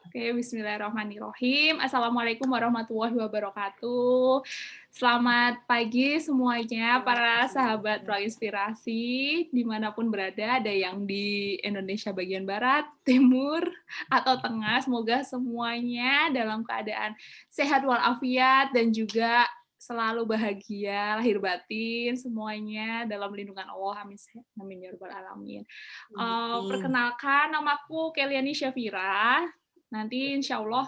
Oke, bismillahirrahmanirrahim. Assalamualaikum warahmatullahi wabarakatuh. Selamat pagi semuanya, para sahabat Ruang Inspirasi, dimanapun berada, ada yang di Indonesia bagian Barat, Timur, atau Tengah. Semoga semuanya dalam keadaan sehat walafiat dan juga selalu bahagia, lahir batin, semuanya dalam lindungan Allah. Amin, amin ya rabbal alamin. Perkenalkan, namaku Keliani Syafira. Nanti insya Allah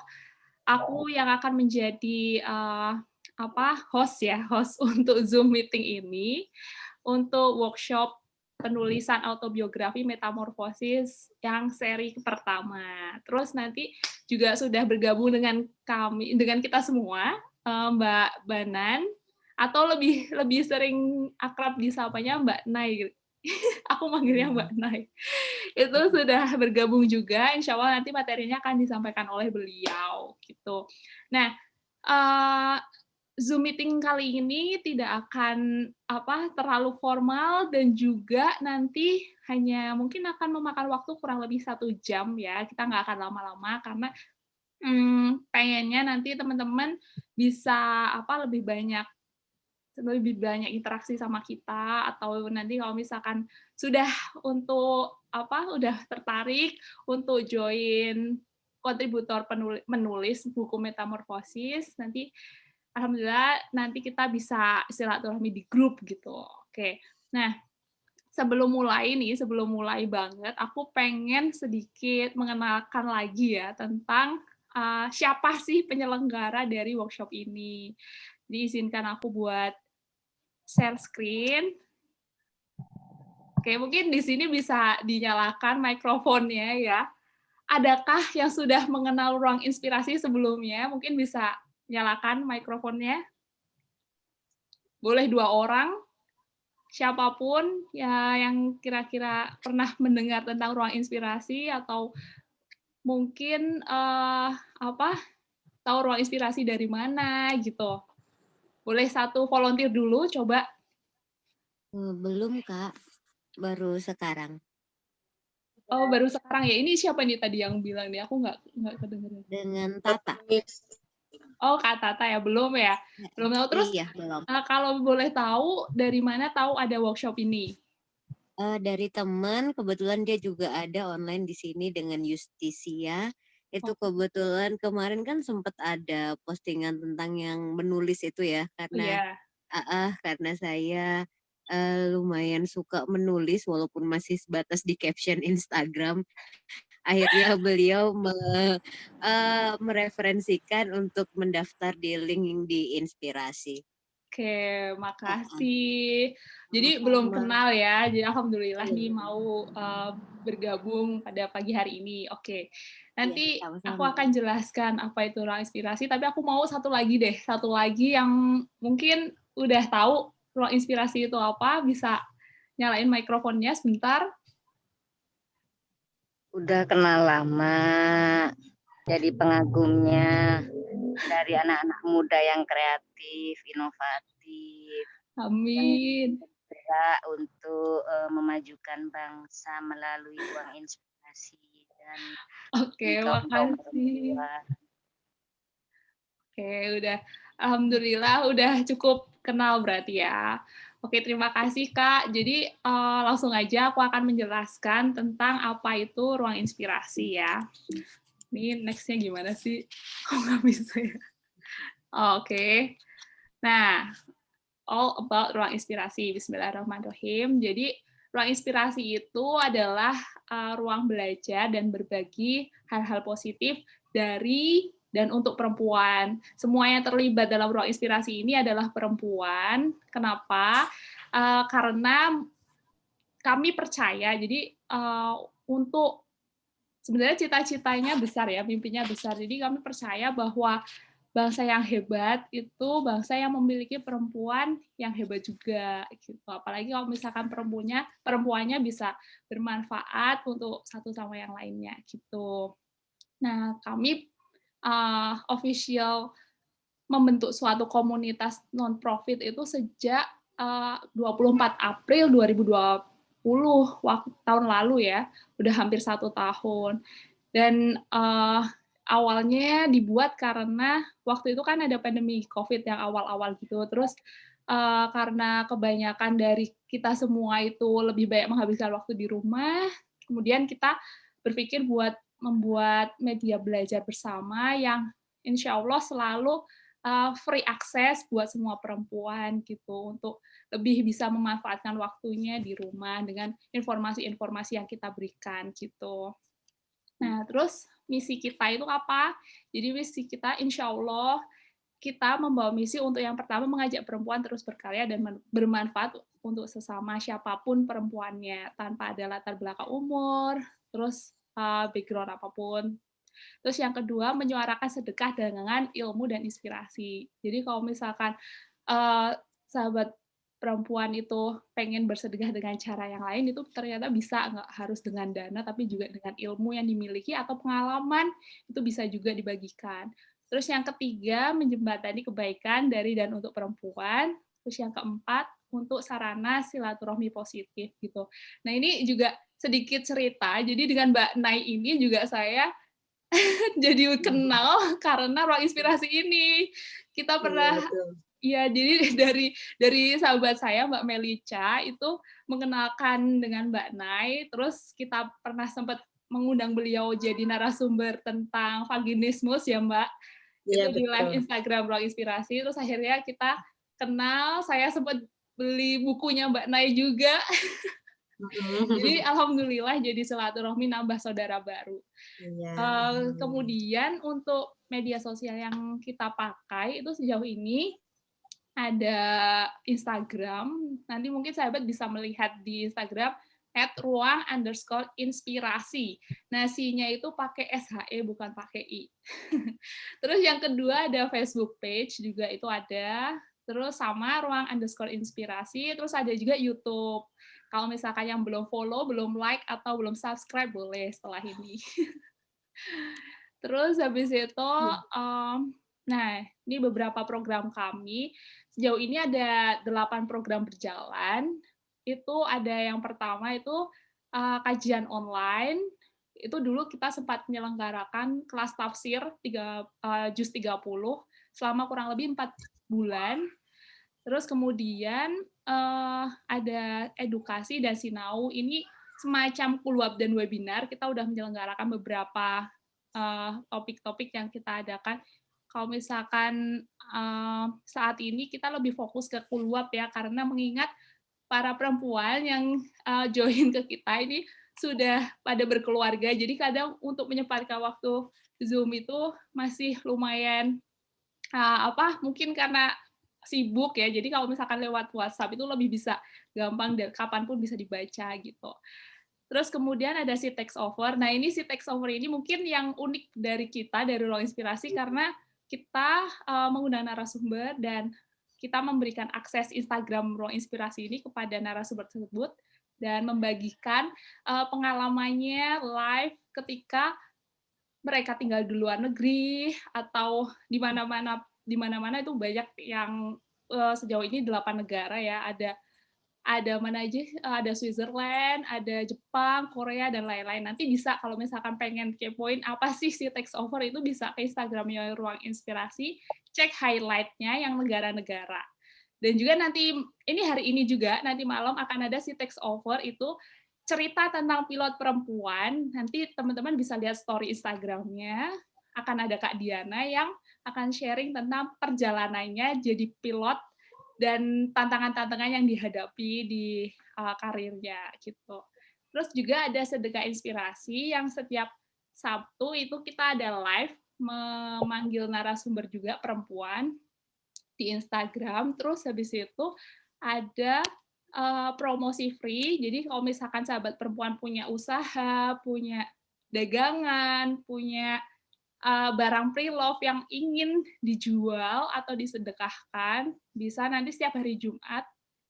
aku yang akan menjadi host untuk Zoom meeting ini untuk workshop penulisan autobiografi metamorfosis yang seri pertama. Terus nanti juga sudah bergabung dengan kita semua, Mbak Banan, atau lebih sering akrab disapanya Mbak Nai. Aku manggilnya Mbak Nai. Itu sudah bergabung juga, insya Allah nanti materinya akan disampaikan oleh beliau gitu. Nah, Zoom meeting kali ini tidak akan terlalu formal dan juga nanti hanya mungkin akan memakan waktu kurang lebih 1 jam ya. Kita nggak akan lama-lama karena pengennya nanti teman-teman bisa lebih banyak interaksi sama kita, atau nanti kalau misalkan sudah udah tertarik untuk join kontributor menulis buku Metamorfosis, nanti alhamdulillah nanti kita bisa silaturahmi di grup gitu. Oke. Nah, sebelum mulai banget, aku pengen sedikit mengenalkan lagi ya tentang siapa sih penyelenggara dari workshop ini. Diizinkan aku buat share screen. Oke, mungkin di sini bisa dinyalakan mikrofonnya ya. Adakah yang sudah mengenal Ruang Inspirasi sebelumnya? Mungkin bisa nyalakan mikrofonnya. Boleh 2 orang, siapapun ya yang kira-kira pernah mendengar tentang Ruang Inspirasi atau mungkin tahu Ruang Inspirasi dari mana gitu. Boleh satu volunteer dulu, coba. Belum, Kak. Baru sekarang. Oh, baru sekarang ya. Ini siapa nih tadi yang bilang nih? Aku nggak kedengeran. Dengan Tata. Oh, Kak Tata ya, belum ya? Belum tahu. Terus Iya, belum. kalau boleh tahu, dari mana tahu ada workshop ini? Dari teman, kebetulan dia juga ada online di sini dengan Justisia. Itu Oh, kebetulan kemarin kan sempat ada postingan tentang yang menulis itu ya, iya. karena saya lumayan suka menulis walaupun masih sebatas di caption Instagram. Akhirnya beliau mereferensikan untuk mendaftar di link di Inspirasi. Oke, Heeh, makasih. Jadi belum sama-sama. kenal ya. Jadi alhamdulillah nih Iya, mau bergabung pada pagi hari ini. Oke. iya, Nanti aku sama-sama. akan jelaskan apa itu ruang inspirasi, tapi aku mau satu lagi yang mungkin udah tahu ruang inspirasi itu apa, bisa nyalain mikrofonnya sebentar. Udah kenal lama, jadi pengagumnya dari anak-anak muda yang kreatif, inovatif, yang Amin. bergerak untuk memajukan bangsa melalui ruang inspirasi dan Oke, di kaum-kaum makasih. perempuan. Oke, alhamdulillah udah cukup kenal berarti ya. Oke, terima kasih Kak. Jadi langsung aja aku akan menjelaskan tentang apa itu ruang inspirasi ya. Ini next-nya gimana sih? Kok nggak bisa ya? Oke. Nah, all about ruang inspirasi. Bismillahirrahmanirrahim. Jadi, ruang inspirasi itu adalah ruang belajar dan berbagi hal-hal positif dari dan untuk perempuan. Semua yang terlibat dalam ruang inspirasi ini adalah perempuan. Kenapa? Karena kami percaya, jadi untuk sebenarnya cita-citanya besar ya, mimpinya besar. Jadi kami percaya bahwa bangsa yang hebat itu bangsa yang memiliki perempuan yang hebat juga gitu. Apalagi kalau misalkan perempuannya bisa bermanfaat untuk satu sama yang lainnya gitu. Nah, kami official membentuk suatu komunitas non-profit itu sejak 24 April 2020, tahun lalu ya, udah hampir 1 tahun. Dan awalnya dibuat karena waktu itu kan ada pandemi COVID yang awal-awal gitu, terus, karena kebanyakan dari kita semua itu lebih banyak menghabiskan waktu di rumah, kemudian kita berpikir buat membuat media belajar bersama yang insya Allah selalu, free akses buat semua perempuan gitu, untuk lebih bisa memanfaatkan waktunya di rumah dengan informasi-informasi yang kita berikan, gitu. Nah, terus misi kita itu apa? Jadi misi kita insya Allah kita membawa misi untuk yang pertama mengajak perempuan terus berkarya dan bermanfaat untuk sesama siapapun perempuannya tanpa ada latar belakang umur, terus background apapun. Terus yang kedua menyuarakan sedekah dengan ilmu dan inspirasi. Jadi kalau misalkan sahabat perempuan itu pengen bersedekah dengan cara yang lain itu ternyata bisa, nggak harus dengan dana tapi juga dengan ilmu yang dimiliki atau pengalaman itu bisa juga dibagikan. Terus yang ketiga menjembatani kebaikan dari dan untuk perempuan. Terus yang keempat untuk sarana silaturahmi positif gitu. Nah ini juga sedikit cerita. Jadi dengan Mbak Nai ini juga saya jadi kenal karena ruang inspirasi ini. Kita Iya, pernah betul. iya, jadi dari sahabat saya Mbak Melica itu mengenalkan dengan Mbak Nai, terus kita pernah sempat mengundang beliau jadi narasumber tentang vaginismus ya Mbak, Iya, itu di live betul. Instagram Ruang Inspirasi, terus akhirnya kita kenal, saya sempat beli bukunya Mbak Nai juga. Jadi alhamdulillah jadi silaturahmi nambah saudara baru. Iya, alhamdulillah. Kemudian untuk media sosial yang kita pakai itu sejauh ini ada Instagram, nanti mungkin sahabat bisa melihat di Instagram @ruang_inspirasi. Nah, si-nya itu pakai SHE bukan pakai I. Terus yang kedua ada Facebook page juga itu ada. Terus sama ruang_inspirasi, terus ada juga YouTube. Kalau misalkan yang belum follow, belum like, atau belum subscribe, boleh setelah ini. Terus habis itu, nah ini beberapa program kami. Sejauh ini ada 8 program berjalan. Itu ada yang pertama itu kajian online. Itu dulu kita sempat menyelenggarakan kelas tafsir juz 30 selama kurang lebih 4 bulan. Terus kemudian ada edukasi dan sinau. Ini semacam kulwab dan webinar. Kita udah menyelenggarakan beberapa topik-topik yang kita adakan. Kalau misalkan saat ini kita lebih fokus ke kulwab ya, karena mengingat para perempuan yang join ke kita ini sudah pada berkeluarga, jadi kadang untuk menyempatkan waktu Zoom itu masih lumayan mungkin karena sibuk ya, jadi kalau misalkan lewat WhatsApp itu lebih bisa gampang dan kapanpun bisa dibaca gitu. Terus kemudian ada si text over. Nah, ini si text over ini mungkin yang unik dari kita, dari Ruang Inspirasi, karena kita menggunakan narasumber dan kita memberikan akses Instagram Ruang Inspirasi ini kepada narasumber tersebut dan membagikan pengalamannya live ketika mereka tinggal di luar negeri atau di mana-mana itu banyak yang sejauh ini 8 negara ya, ada mana aja, ada Switzerland, ada Jepang, Korea, dan lain-lain. Nanti bisa kalau misalkan pengen kepoin apa sih si text over itu bisa ke Instagram-nya Ruang Inspirasi, cek highlight-nya yang negara-negara. Dan juga nanti, ini hari ini juga, nanti malam akan ada si text over itu cerita tentang pilot perempuan, nanti teman-teman bisa lihat story Instagram-nya, akan ada Kak Diana yang akan sharing tentang perjalanannya jadi pilot dan tantangan-tantangan yang dihadapi di karirnya gitu. Terus juga ada sedekah inspirasi yang setiap Sabtu itu kita ada live memanggil narasumber juga perempuan di Instagram. Terus habis itu ada promosi free. Jadi kalau misalkan sahabat perempuan punya usaha, punya dagangan, punya barang pre-love yang ingin dijual atau disedekahkan, bisa nanti setiap hari Jumat,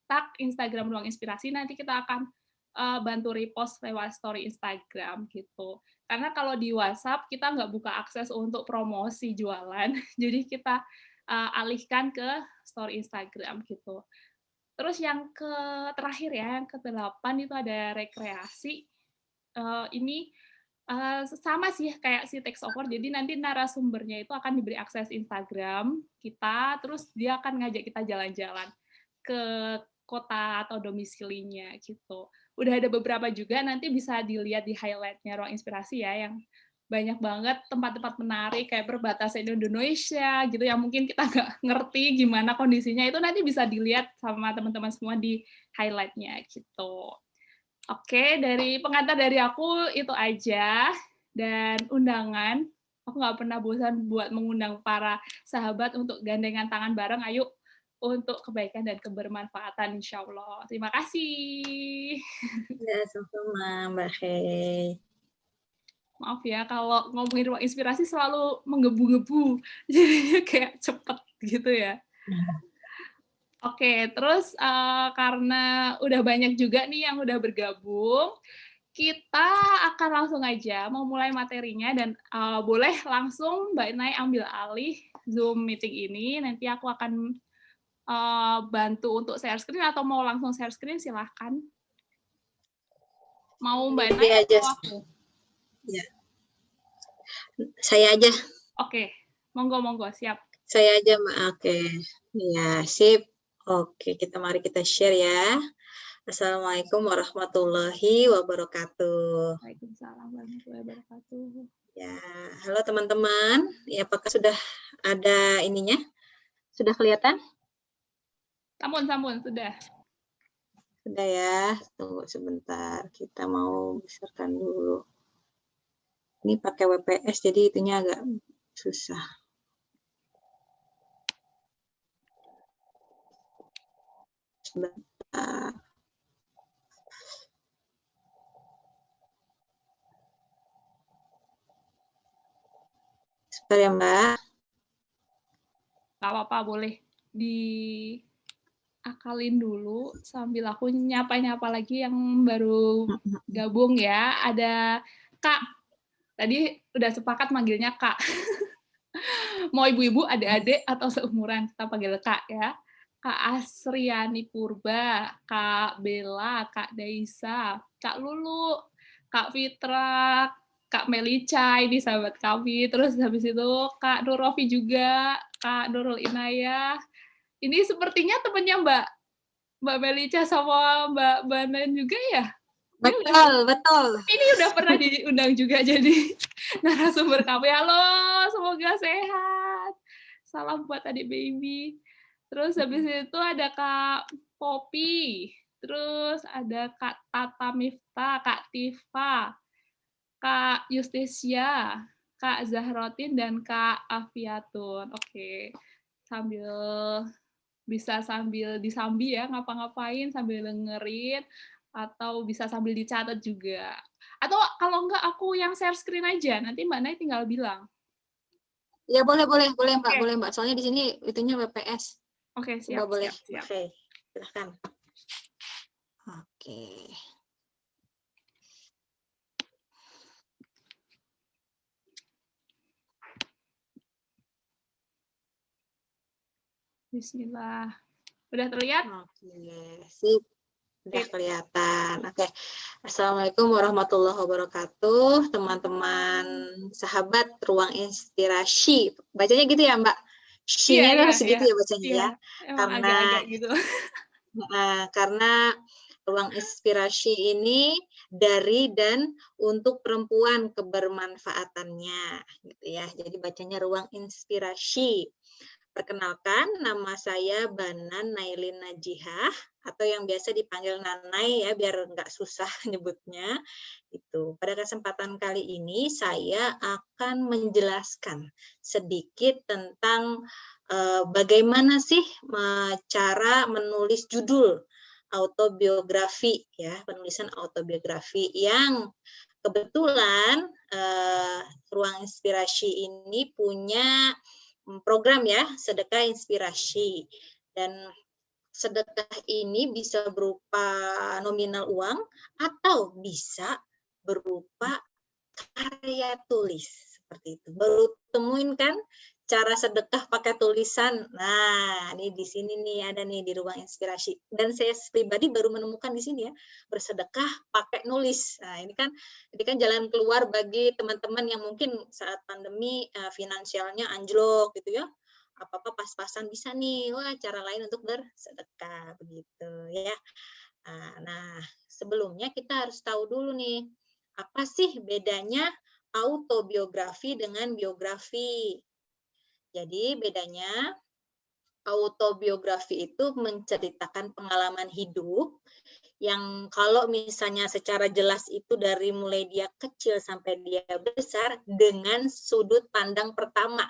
tag Instagram Ruang Inspirasi, nanti kita akan bantu repost lewat story Instagram gitu. Karena kalau di WhatsApp kita nggak buka akses untuk promosi jualan, jadi kita alihkan ke story Instagram gitu. Terus yang terakhir ya, yang ke-8 itu ada rekreasi. Ini Sama sih kayak si text over, jadi nanti narasumbernya itu akan diberi akses Instagram kita, terus dia akan ngajak kita jalan-jalan ke kota atau domisilinya gitu. Udah ada beberapa juga, nanti bisa dilihat di highlight-nya Ruang Inspirasi ya, yang banyak banget tempat-tempat menarik kayak perbatasan Indonesia gitu, yang mungkin kita nggak ngerti gimana kondisinya, itu nanti bisa dilihat sama teman-teman semua di highlight-nya gitu. Oke, dari pengantar dari aku itu aja. Dan undangan, aku nggak pernah bosan buat mengundang para sahabat untuk gandengan tangan bareng, ayo untuk kebaikan dan kebermanfaatan insya Allah. Terima kasih. Ya, sama-sama Mbak Hei. Maaf ya, kalau ngomongin ruang inspirasi selalu menggebu-gebu, jadinya kayak cepet gitu ya. Oke, terus karena udah banyak juga nih yang udah bergabung, kita akan langsung aja mau mulai materinya dan boleh langsung Mbak Inai ambil alih Zoom meeting ini. Nanti aku akan bantu untuk share screen atau mau langsung share screen silahkan. Mau Mbak Inai atau aku? Ya. Saya aja. Oke, monggo siap. Saya aja Mbak. Oke. Ya, sip. Oke, mari kita share ya. Assalamualaikum warahmatullahi wabarakatuh. Waalaikumsalam warahmatullahi wabarakatuh. Ya, halo teman-teman. Ya, apakah sudah ada ininya? Sudah kelihatan? Sampun, sudah. Sudah ya. Tunggu sebentar. Kita mau besarkan dulu. Ini pakai WPS, jadi itunya agak susah. Sebentar. Sebentar ya Mbak. Gak apa-apa, boleh diakalin dulu sambil aku nyapa-nyapa lagi yang baru gabung ya. Ada Kak, tadi udah sepakat manggilnya Kak. Mau ibu-ibu, adik-adik, atau seumuran, kita panggil Kak ya. Kak Asriani Purba, Kak Bella, Kak Daisa, Kak Lulu, Kak Fitra, Kak Melica, ini sahabat kami. Terus habis itu Kak Nurofi juga, Kak Nurul Inayah. Ini sepertinya temannya Mbak Melica sama Mbak Banan juga ya? Betul. Ini udah pernah diundang juga jadi narasumber kami. Halo, semoga sehat. Salam buat adik baby. Terus habis itu ada Kak Popi. Terus ada Kak Tata Mifta, Kak Tifa, Kak Justisia, Kak Zahrotin, dan Kak Afiatun. Oke, bisa sambil disambi ya, ngapa-ngapain sambil dengerin, atau bisa sambil dicatat juga. Atau kalau enggak aku yang share screen aja, nanti Mbak Nay tinggal bilang. Ya boleh Mbak, Oke. boleh Mbak. Soalnya di sini itunya WPS. Oke, siap. Boleh. Siap. Oke, silahkan. Oke. Bismillah. Udah terlihat? Oke, sip. Udah kelihatan. Oke. Assalamualaikum warahmatullahi wabarakatuh, teman-teman sahabat Ruang Inspirasi. Bacanya gitu ya, Mbak? Sh-nya harus segitu ya bacanya ya. Emang agak-agak gitu. Karena Ruang Inspirasi ini dari dan untuk perempuan kebermanfaatannya gitu ya. Jadi bacanya Ruang Inspirasi. Perkenalkan, nama saya Banan Nailin Najihah atau yang biasa dipanggil Nanai ya biar nggak susah nyebutnya. Itu. Pada kesempatan kali ini saya akan menjelaskan sedikit tentang bagaimana sih cara menulis judul autobiografi ya, penulisan autobiografi yang kebetulan Ruang Inspirasi ini punya program ya, sedekah inspirasi. Dan sedekah ini bisa berupa nominal uang atau bisa berupa karya tulis. seperti itu. Baru temuin kan cara sedekah pakai tulisan. Nah, ini di sini nih ada nih di ruang inspirasi. Dan saya pribadi baru menemukan di sini ya, bersedekah pakai nulis. Nah, ini kan jalan keluar bagi teman-teman yang mungkin saat pandemi finansialnya anjlok gitu ya. Apa-apa pas-pasan bisa nih, wah cara lain untuk bersedekah begitu ya. Nah, sebelumnya kita harus tahu dulu nih, apa sih bedanya autobiografi dengan biografi? Jadi bedanya autobiografi itu menceritakan pengalaman hidup yang kalau misalnya secara jelas itu dari mulai dia kecil sampai dia besar dengan sudut pandang pertama.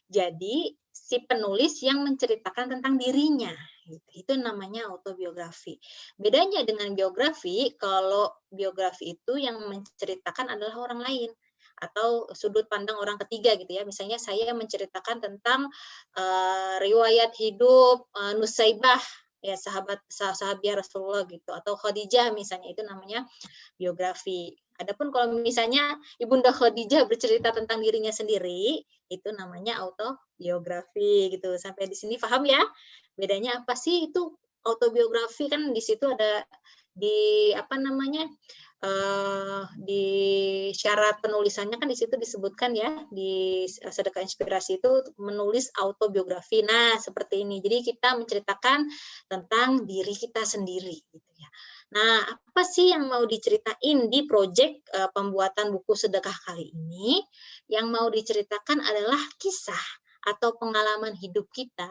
Jadi si penulis yang menceritakan tentang dirinya. Itu namanya autobiografi. Bedanya dengan biografi, kalau biografi itu yang menceritakan adalah orang lain atau sudut pandang orang ketiga gitu ya. Misalnya saya menceritakan tentang riwayat hidup Nusaibah ya, sahabiah Rasulullah gitu, atau Khadijah misalnya, itu namanya biografi. Adapun kalau misalnya Ibunda Khadijah bercerita tentang dirinya sendiri, itu namanya autobiografi gitu. Sampai di sini paham ya? Bedanya apa sih itu autobiografi? Kan di situ ada di apa namanya? Di syarat penulisannya kan di situ disebutkan ya, di sedekah inspirasi itu menulis autobiografi. Nah, seperti ini. Jadi kita menceritakan tentang diri kita sendiri gitu ya. Nah, apa sih yang mau diceritain di proyek pembuatan buku sedekah kali ini? Yang mau diceritakan adalah kisah atau pengalaman hidup kita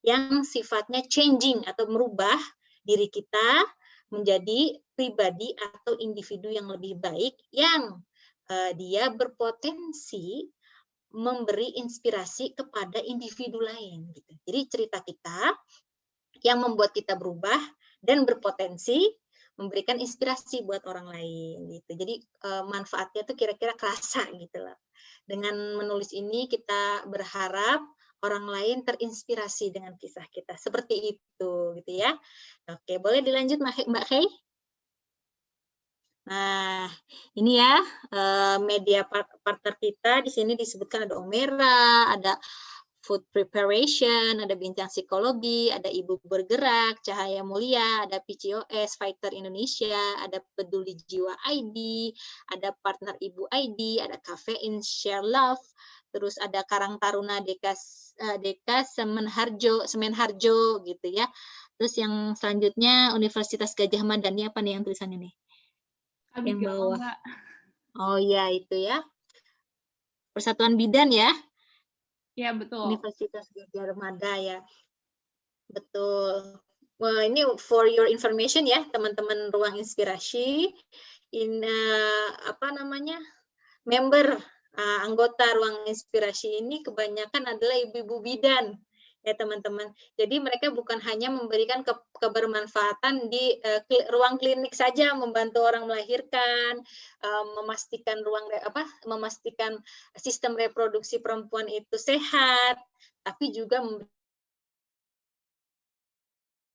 yang sifatnya changing atau merubah diri kita menjadi pribadi atau individu yang lebih baik, yang dia berpotensi memberi inspirasi kepada individu lain. Gitu. Jadi cerita kita yang membuat kita berubah dan berpotensi memberikan inspirasi buat orang lain. Gitu. Jadi manfaatnya tuh kira-kira kerasa gitu loh. Dengan menulis ini kita berharap orang lain terinspirasi dengan kisah kita. Seperti itu gitu ya. Oke, boleh dilanjut Mbak Kay? Nah, ini ya media partner kita. Di sini disebutkan ada Omera, ada Food Preparation, ada Bincang Psikologi, ada Ibu Bergerak, Cahaya Mulia, ada PCOS, Fighter Indonesia, ada Peduli Jiwa ID, ada Partner Ibu ID, ada Kafein Share Love, terus ada Karang Taruna Deka Semenharjo gitu ya. Terus yang selanjutnya Universitas Gajah Mada, ini apa nih yang tulisannya nih? Yang bawah. Oh iya itu ya. Persatuan Bidan ya. Ya betul. Universitas Gajah Mada ya. Betul. Wah, ini for your information ya, teman-teman Ruang Inspirasi. Apa namanya? Member anggota Ruang Inspirasi ini kebanyakan adalah ibu-ibu bidan. Ya teman-teman. Jadi mereka bukan hanya memberikan kebermanfaatan di ruang klinik saja, membantu orang melahirkan, memastikan sistem reproduksi perempuan itu sehat, tapi juga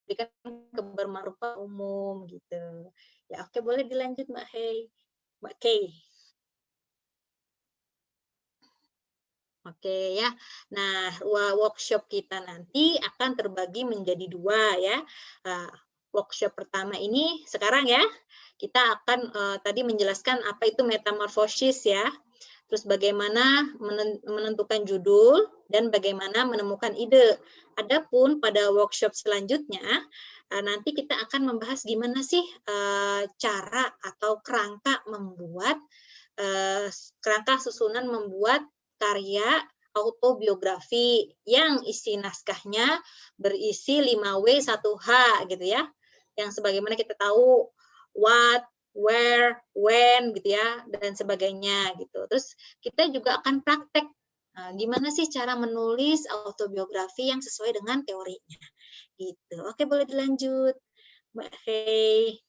memberikan kebermanfaatan umum gitu. Ya oke, boleh dilanjut Mbak Kay. Oke ya, nah workshop kita nanti akan terbagi menjadi dua ya. Workshop pertama ini sekarang ya, kita akan tadi menjelaskan apa itu metamorfosis ya, terus bagaimana menentukan judul dan bagaimana menemukan ide. Adapun pada workshop selanjutnya, nanti kita akan membahas gimana sih cara atau kerangka susunan membuat karya autobiografi yang isi naskahnya berisi 5W 1H gitu ya. Yang sebagaimana kita tahu what, where, when gitu ya, dan sebagainya gitu. Terus kita juga akan praktek gimana sih cara menulis autobiografi yang sesuai dengan teorinya gitu. Oke, boleh dilanjut Mbak Hei.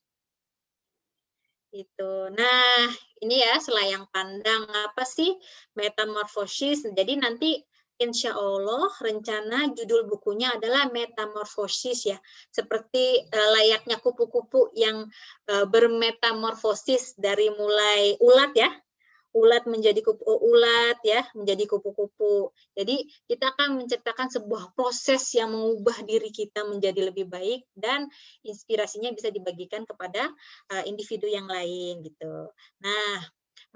Gitu. Nah, ini ya selayang pandang apa sih metamorfosis. Jadi nanti insya Allah rencana judul bukunya adalah metamorfosis ya. Seperti layaknya kupu-kupu yang bermetamorfosis dari mulai ulat ya. ulat menjadi ulat ya, menjadi kupu-kupu. Jadi kita akan menciptakan sebuah proses yang mengubah diri kita menjadi lebih baik dan inspirasinya bisa dibagikan kepada individu yang lain gitu. Nah,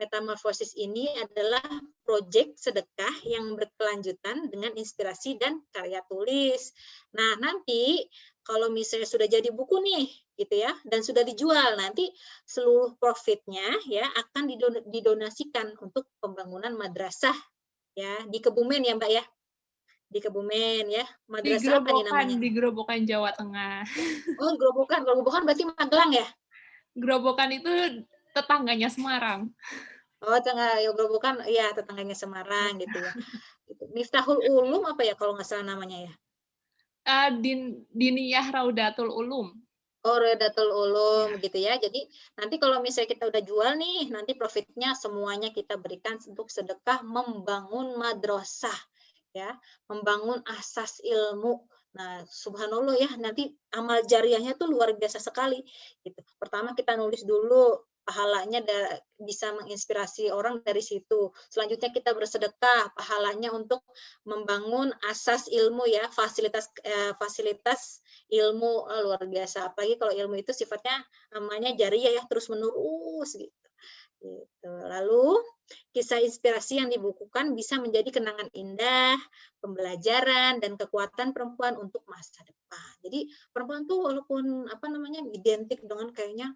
metamorfosis ini adalah proyek sedekah yang berkelanjutan dengan inspirasi dan karya tulis. Nah, nanti kalau misalnya sudah jadi buku nih, gitu ya, dan sudah dijual, nanti seluruh profitnya ya akan didonasikan untuk pembangunan madrasah ya di Kebumen ya, Mbak ya. Di Kebumen ya. Di Madrasah apa nih namanya? Gerobokan Jawa Tengah. Oh, Gerobokan. Gerobokan berarti Magelang ya? Gerobokan itu tetangganya Semarang. Oh, Gerobokan, ya tetangganya Semarang gitu ya. Miftahul Ulum apa ya kalau nggak salah namanya ya? Diniyah Raudatul Ulum. Oh, Raudatul Ulum gitu ya. Jadi nanti kalau misalnya kita udah jual nih, nanti profitnya semuanya kita berikan untuk sedekah membangun madrasah ya, membangun asas ilmu. Nah, subhanallah ya, nanti amal jariahnya tuh luar biasa sekali gitu. Pertama kita nulis dulu, pahalanya bisa menginspirasi orang dari situ. Selanjutnya kita bersedekah, pahalanya untuk membangun asas ilmu ya, fasilitas ilmu luar biasa. Apalagi kalau ilmu itu sifatnya amalnya jariah ya, terus menerus gitu. Gitu. Lalu kisah inspirasi yang dibukukan bisa menjadi kenangan indah, pembelajaran dan kekuatan perempuan untuk masa depan. Jadi perempuan tuh walaupun identik dengan kayaknya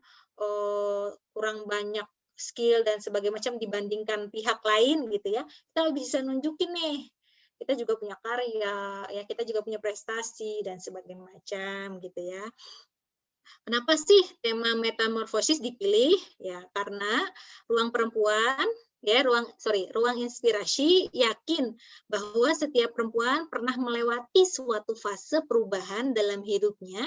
kurang banyak skill dan sebagainya macam dibandingkan pihak lain gitu ya, kita bisa nunjukin nih kita juga punya karya, ya kita juga punya prestasi dan sebagainya macam gitu ya. Kenapa sih tema metamorfosis dipilih? Ya, karena ruang perempuan, ruang inspirasi yakin bahwa setiap perempuan pernah melewati suatu fase perubahan dalam hidupnya,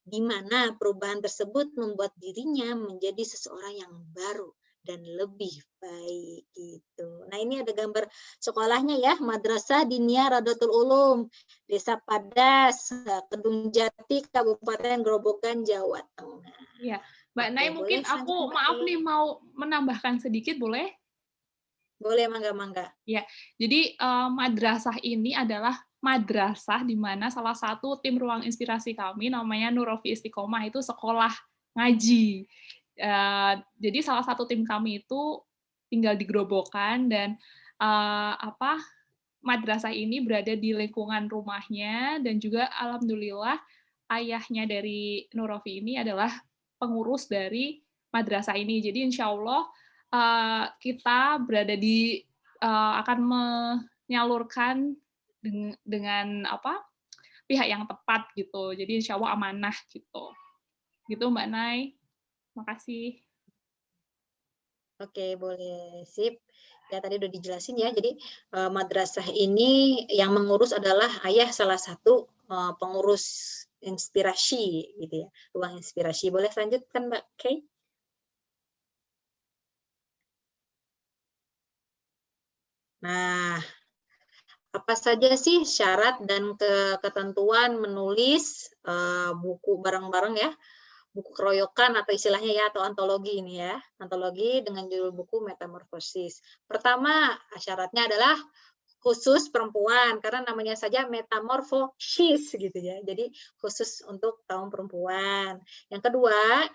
di mana perubahan tersebut membuat dirinya menjadi seseorang yang baru dan lebih baik gitu. Nah, ini ada gambar sekolahnya ya, Madrasah Diniyah Raudatul Ulum, Desa Padas, Kedung Jati, Kabupaten Grobogan, Jawa Tengah. Iya, Mbak Oke, Nay boleh mungkin aku selanjutnya, Mbak maaf Kay. nih mau menambahkan sedikit boleh? Boleh, mangga-mangga. Ya, jadi madrasah ini adalah madrasah di mana salah satu tim ruang inspirasi kami namanya Nurofi Istiqomah itu sekolah ngaji. Jadi salah satu tim kami itu tinggal di Grobogan dan madrasah ini berada di lingkungan rumahnya dan juga alhamdulillah ayahnya dari Nurofi ini adalah pengurus dari madrasah ini. Jadi insya Allah kita berada di akan menyalurkan dengan pihak yang tepat gitu. Jadi insya Allah amanah gitu. Gitu Mbak Nay. Makasih. Oke, boleh. Sip. Ya, tadi udah dijelasin ya. Jadi madrasah ini yang mengurus adalah ayah salah satu pengurus inspirasi gitu ya. Ruang inspirasi. Boleh lanjutkan Mbak Kay? Nah, apa saja sih syarat dan ketentuan menulis buku bareng-bareng ya, buku keroyokan atau istilahnya ya, atau antologi ini ya, antologi dengan judul buku Metamorfosis. Pertama, syaratnya adalah khusus perempuan, karena namanya saja metamorfosis gitu ya, jadi khusus untuk kaum perempuan. Yang kedua,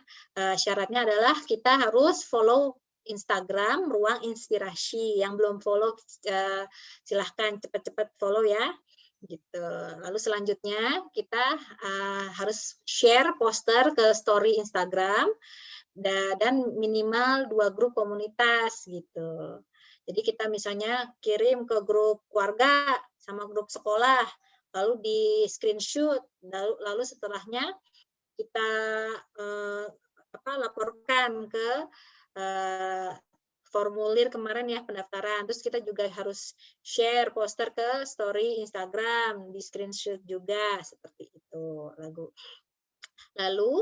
syaratnya adalah kita harus follow Instagram Ruang Inspirasi. Yang belum follow silahkan cepat-cepat follow ya. Gitu. Lalu selanjutnya kita harus share poster ke story Instagram dan minimal 2 grup komunitas gitu. Jadi kita misalnya kirim ke grup keluarga sama grup sekolah, lalu di screenshot, lalu setelahnya kita laporkan ke formulir kemarin ya pendaftaran. Terus kita juga harus share poster ke story Instagram, di screenshot juga seperti itu. Lalu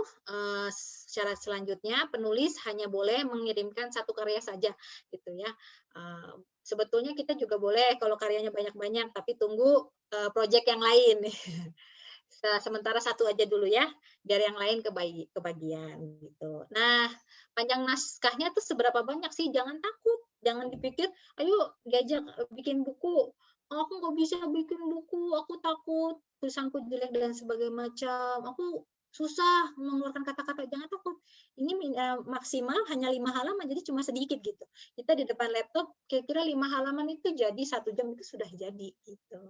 syarat selanjutnya penulis hanya boleh mengirimkan satu karya saja gitu ya. Sebetulnya kita juga boleh kalau karyanya banyak-banyak, tapi tunggu proyek yang lain. Sementara satu aja dulu ya, biar yang lain kebagian gitu. Nah, panjang naskahnya tuh seberapa banyak sih? Jangan takut Jangan dipikir, ayo diajak bikin buku. "Oh, aku nggak bisa bikin buku, aku takut tulisanku jelek dan sebagainya macam. Aku susah mengeluarkan kata-kata." Jangan takut. Ini maksimal hanya 5 halaman, jadi cuma sedikit gitu. Kita di depan laptop, kira-kira 5 halaman itu jadi 1 jam itu sudah jadi gitu.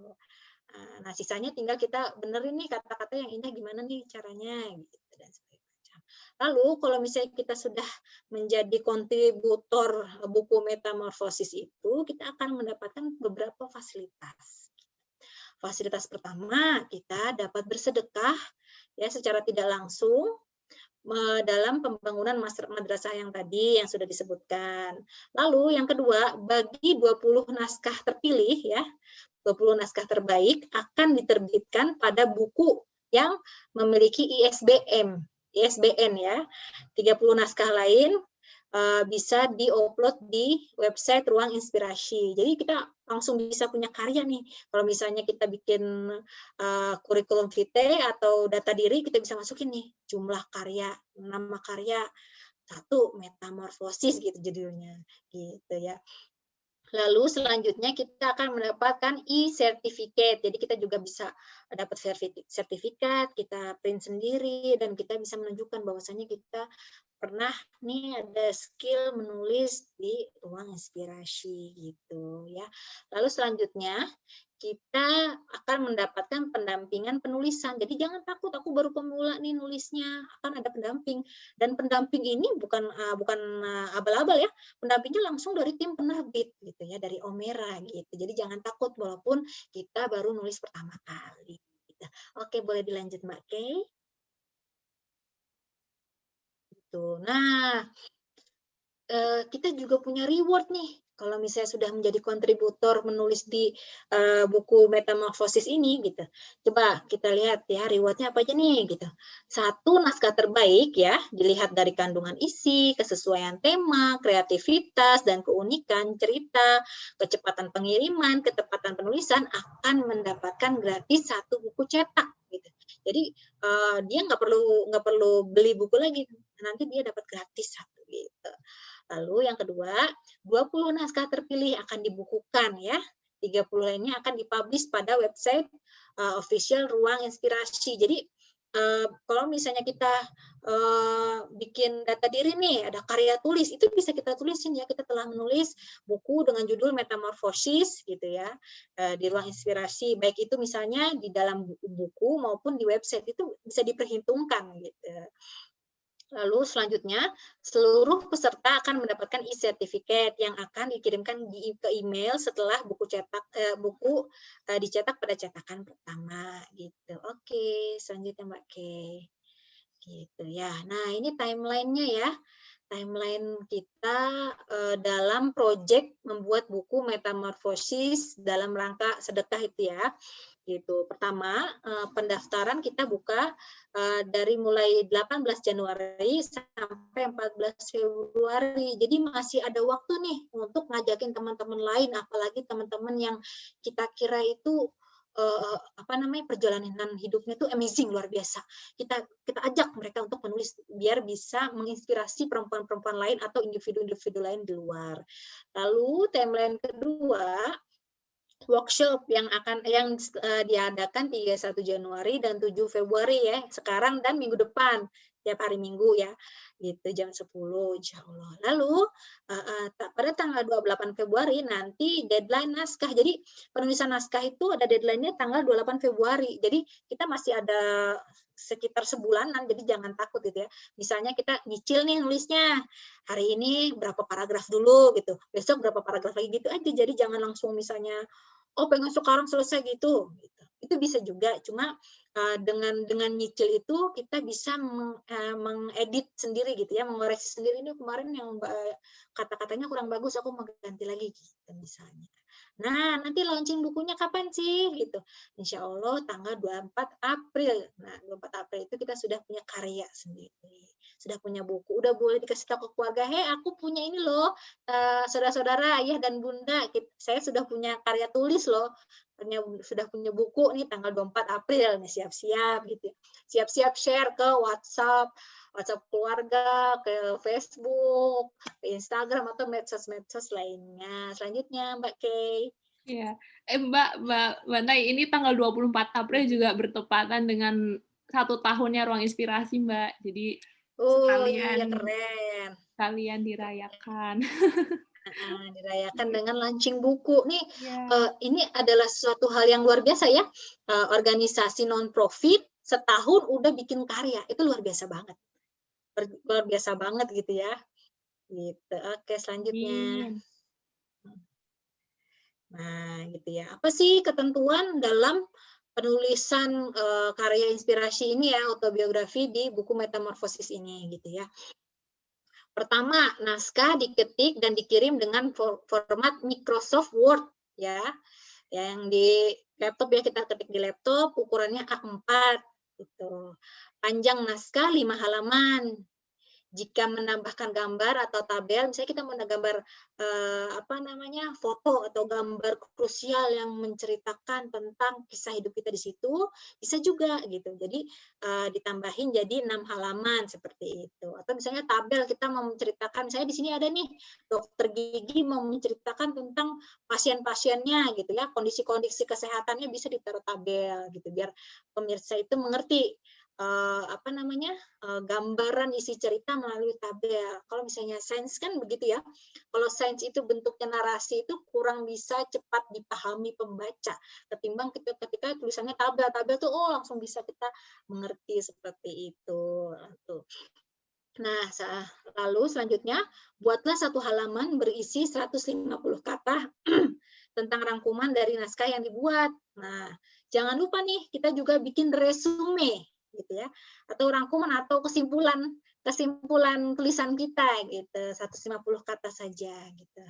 Nah, sisanya tinggal kita benerin nih kata-kata yang indah gimana nih caranya gitu dan sebagainya. Lalu kalau misalnya kita sudah menjadi kontributor buku Metamorfosis itu, kita akan mendapatkan beberapa fasilitas. Fasilitas pertama, kita dapat bersedekah ya secara tidak langsung dalam pembangunan madrasah yang tadi yang sudah disebutkan. Lalu yang kedua, bagi 20 naskah terpilih ya, 20 naskah terbaik akan diterbitkan pada buku yang memiliki ISBN ya. 30 naskah lain bisa di-upload di website Ruang Inspirasi. Jadi kita langsung bisa punya karya nih. Kalau misalnya kita bikin kurikulum vitae atau data diri, kita bisa masukin nih jumlah karya, nama karya, 1 Metamorfosis gitu judulnya, gitu ya. Lalu selanjutnya kita akan mendapatkan e-certificate. Jadi kita juga bisa dapat sertifikat, kita print sendiri, dan kita bisa menunjukkan bahwasannya kita pernah nih ada skill menulis di Ruang Inspirasi gitu ya. Lalu selanjutnya kita akan mendapatkan pendampingan penulisan. Jadi jangan takut, aku baru pemula nih nulisnya, akan ada pendamping. Dan pendamping ini bukan abal-abal ya, pendampingnya langsung dari tim penerbit gitu ya, dari Omera gitu. Jadi jangan takut walaupun kita baru nulis pertama kali. Gitu. Oke, boleh dilanjut Mbak Kay. Gitu. Nah, kita juga punya reward nih. Kalau misalnya sudah menjadi kontributor menulis di buku Metamorfosis ini, gitu. Coba kita lihat ya, rewardnya apa aja nih, gitu. 1 naskah terbaik ya, dilihat dari kandungan isi, kesesuaian tema, kreativitas, dan keunikan cerita, kecepatan pengiriman, ketepatan penulisan akan mendapatkan gratis 1 buku cetak, gitu. Jadi dia nggak perlu beli buku lagi, nanti dia dapat gratis 1 gitu. Lalu yang kedua, 20 naskah terpilih akan dibukukan ya. 30 lainnya akan dipublish pada website official Ruang Inspirasi. Jadi kalau misalnya kita bikin data diri nih, ada karya tulis, itu bisa kita tulisin ya, kita telah menulis buku dengan judul Metamorfosis gitu ya, di Ruang Inspirasi, baik itu misalnya di dalam buku maupun di website, itu bisa diperhitungkan gitu. Lalu selanjutnya, seluruh peserta akan mendapatkan e-certificate yang akan dikirimkan ke email setelah buku dicetak pada cetakan pertama gitu. Oke, selanjutnya Mbak Kay. Gitu ya. Nah, ini timeline-nya ya. Timeline kita dalam proyek membuat buku Metamorfosis dalam rangka sedekah itu ya. Gitu. Pertama, pendaftaran kita buka dari mulai 18 Januari sampai 14 Februari. Jadi masih ada waktu nih untuk ngajakin teman-teman lain, apalagi teman-teman yang kita kira itu perjalanan hidupnya itu amazing, luar biasa. Kita ajak mereka untuk menulis biar bisa menginspirasi perempuan-perempuan lain atau individu-individu lain di luar. Lalu timeline kedua, workshop yang diadakan 31 Januari dan 7 Februari ya, sekarang dan minggu depan, tiap hari Minggu ya, gitu jam 10 insya Allah. Lalu pada tanggal 28 Februari nanti deadline naskah. Jadi penulisan naskah itu ada deadline-nya tanggal 28 Februari. Jadi kita masih ada sekitar sebulanan, jadi jangan takut gitu ya. Misalnya kita nyicil nih nulisnya, hari ini berapa paragraf dulu gitu, besok berapa paragraf lagi gitu aja. Jadi jangan langsung misalnya pengen sekarang selesai gitu. Itu bisa juga, cuma dengan nyicil itu kita bisa mengedit sendiri gitu ya, mengoreksi sendiri, ini kemarin yang kata-katanya kurang bagus, aku mau ganti lagi gitu misalnya. Nah, nanti launching bukunya kapan sih gitu? Insya Allah tanggal 24 April. Nah, 24 April itu kita sudah punya karya sendiri. sudah punya buku, udah boleh dikasih tahu ke keluarga, hei aku punya ini loh, saudara-saudara, ayah dan bunda, saya sudah punya karya tulis loh, sudah punya buku nih tanggal 24 April nih, siap-siap gitu ya. Siap-siap share ke WhatsApp keluarga, ke Facebook, ke Instagram atau medsos-medsos lainnya. Selanjutnya Mbak Kay. Iya. Mbak Nay, ini tanggal 24 April juga bertepatan dengan 1 tahunnya Ruang Inspirasi, Mbak. Jadi Oh iya, keren. sekalian dirayakan. Dirayakan dengan launching buku nih. Yeah. Ini adalah suatu hal yang luar biasa ya. Organisasi non-profit setahun udah bikin karya, itu luar biasa banget. Luar biasa banget gitu ya. Gitu. Oke, selanjutnya. Nah, gitu ya. Apa sih ketentuan dalam penulisan karya inspirasi ini ya, autobiografi di buku Metamorfosis ini gitu ya. Pertama, naskah diketik dan dikirim dengan format Microsoft Word ya. Yang di laptop ya, kita ketik di laptop, ukurannya A4 gitu. Panjang naskah 5 halaman. Jika menambahkan gambar atau tabel, misalnya kita mau gambar foto atau gambar krusial yang menceritakan tentang kisah hidup kita di situ, bisa juga gitu. Jadi ditambahin jadi 6 halaman seperti itu. Atau misalnya tabel kita mau menceritakan, misalnya di sini ada nih dokter gigi mau menceritakan tentang pasien-pasiennya gitu ya, kondisi-kondisi kesehatannya bisa ditaruh tabel gitu biar pemirsa itu mengerti gambaran isi cerita melalui tabel. Kalau misalnya sains kan begitu ya. Kalau sains itu bentuknya narasi itu kurang bisa cepat dipahami pembaca ketimbang ketika tulisannya tabel. Tabel tuh langsung bisa kita mengerti seperti itu. Nah, lalu selanjutnya buatlah 1 halaman berisi 150 kata tentang rangkuman dari naskah yang dibuat. Nah, jangan lupa nih kita juga bikin resume gitu ya, atau rangkuman atau kesimpulan tulisan kita gitu, 150 kata saja gitu.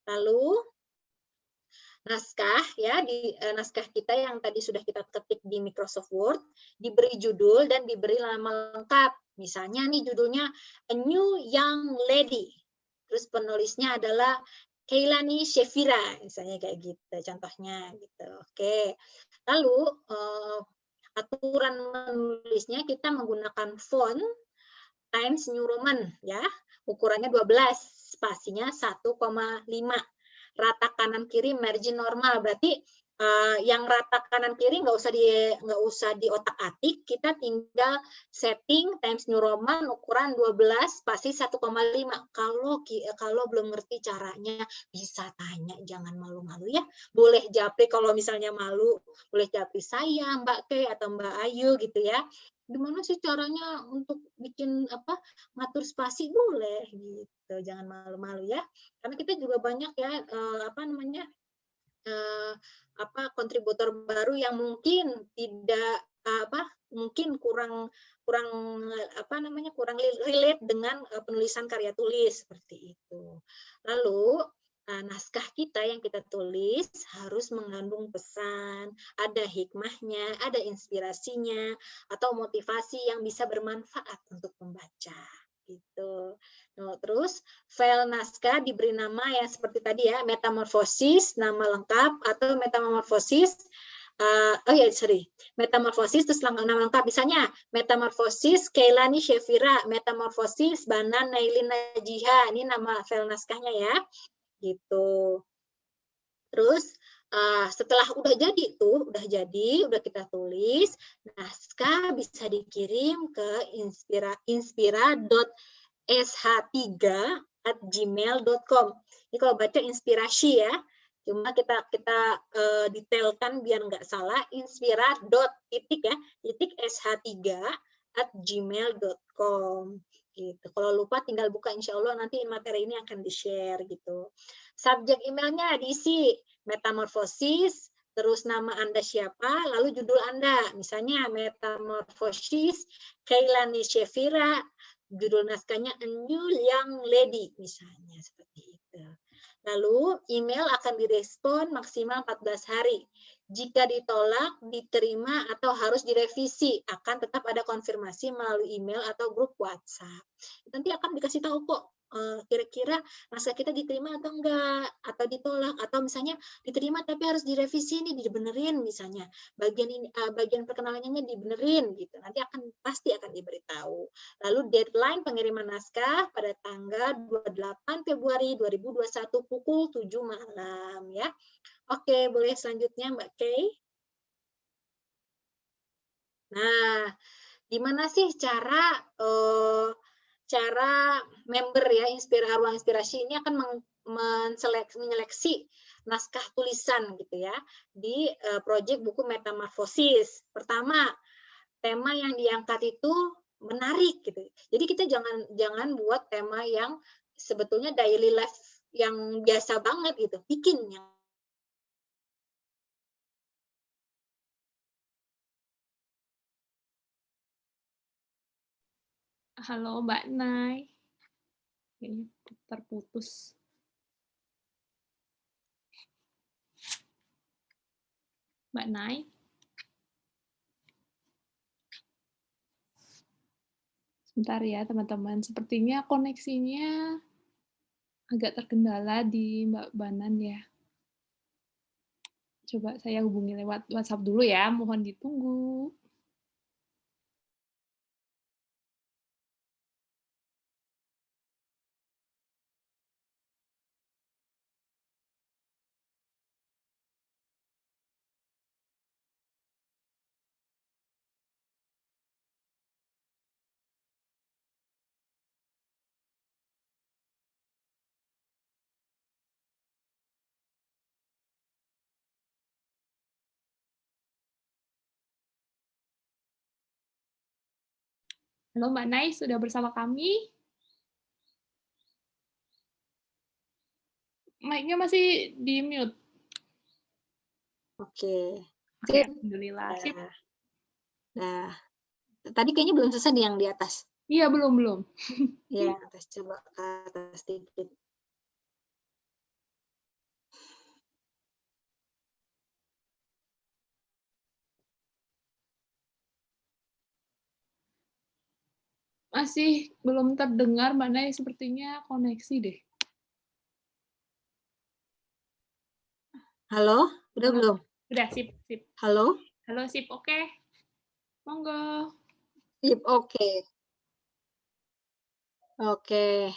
Lalu naskah ya, di naskah kita yang tadi sudah kita ketik di Microsoft Word diberi judul dan diberi nama lengkap. Misalnya nih judulnya A New Young Lady. Terus penulisnya adalah Keilani Shefira, misalnya kayak gitu contohnya gitu. Oke. Lalu aturan menulisnya kita menggunakan font Times New Roman ya, ukurannya 12, spasinya 1,5. Rata kanan kiri margin normal, berarti yang rata kanan kiri nggak usah diotak-atik, kita tinggal setting Times New Roman ukuran 12 spasi 1,5. Kalau belum ngerti caranya bisa tanya, jangan malu-malu ya. Boleh japri kalau misalnya malu, boleh japri saya, Mbak Kay atau Mbak Ayu gitu ya. Gimana sih caranya untuk bikin ngatur spasi, boleh gitu, jangan malu-malu ya. Karena kita juga banyak ya kontributor baru yang mungkin tidak mungkin kurang relate dengan penulisan karya tulis seperti itu. Lalu naskah kita yang kita tulis harus mengandung pesan, ada hikmahnya, ada inspirasinya, atau motivasi yang bisa bermanfaat untuk pembaca. Gitu. Nah, terus file naskah diberi nama ya seperti tadi ya, metamorfosis, nama lengkap, atau metamorfosis metamorfosis terus nama lengkap, misalnya metamorfosis Keilani Shefira, metamorfosis Banan Nailin Najiha, ini nama file naskahnya ya gitu. Terus setelah udah kita tulis, naskah bisa dikirim ke inspira.sh3@gmail.com. Ini kalau baca inspirasi ya, cuma kita detailkan biar nggak salah, inspira.sh3@gmail.com. Gitu. Kalau lupa tinggal buka, insya Allah nanti materi ini akan di-share gitu. Subjek emailnya diisi metamorfosis, terus nama Anda siapa, lalu judul Anda, misalnya metamorfosis Keilani Shefira, judul naskahnya A New Young Lady, misalnya seperti itu. Lalu email akan direspon maksimal 14 hari. Jika ditolak, diterima, atau harus direvisi, akan tetap ada konfirmasi melalui email atau grup WhatsApp. Nanti akan dikasih tahu kok, kira-kira naskah kita diterima atau enggak, atau ditolak, atau misalnya diterima tapi harus direvisi nih, dibenerin misalnya. Bagian ini, bagian perkenalannya dibenerin gitu. Nanti pasti akan diberitahu. Lalu deadline pengiriman naskah pada tanggal 28 Februari 2021 pukul 7 malam ya. Oke, boleh selanjutnya Mbak Kay. Nah, gimana sih cara member ya ruang inspirasi ini akan menyeleksi naskah tulisan gitu ya di proyek buku Metamorfosis. Pertama, tema yang diangkat itu menarik gitu. Jadi kita jangan buat tema yang sebetulnya daily life yang biasa banget gitu. Bikin yang Halo Mbak Nay. Kayaknya terputus. Mbak Nay. Sebentar ya teman-teman. Sepertinya koneksinya agak terkendala di Mbak Banan ya. Coba saya hubungi lewat WhatsApp dulu ya. Mohon ditunggu. Halo Mbak Nay, sudah bersama kami? Mic-nya masih di mute. Oke. Oke, alhamdulillah. Sip. Nah, tadi kayaknya belum selesai yang di atas. Iya, belum. Ya, atas coba ke atas sedikit. Masih belum terdengar, Mbak Nay, sepertinya koneksi deh. Halo, udah belum? Udah, sip. Halo? Halo, sip, oke. Monggo. Sip, oke. Oke.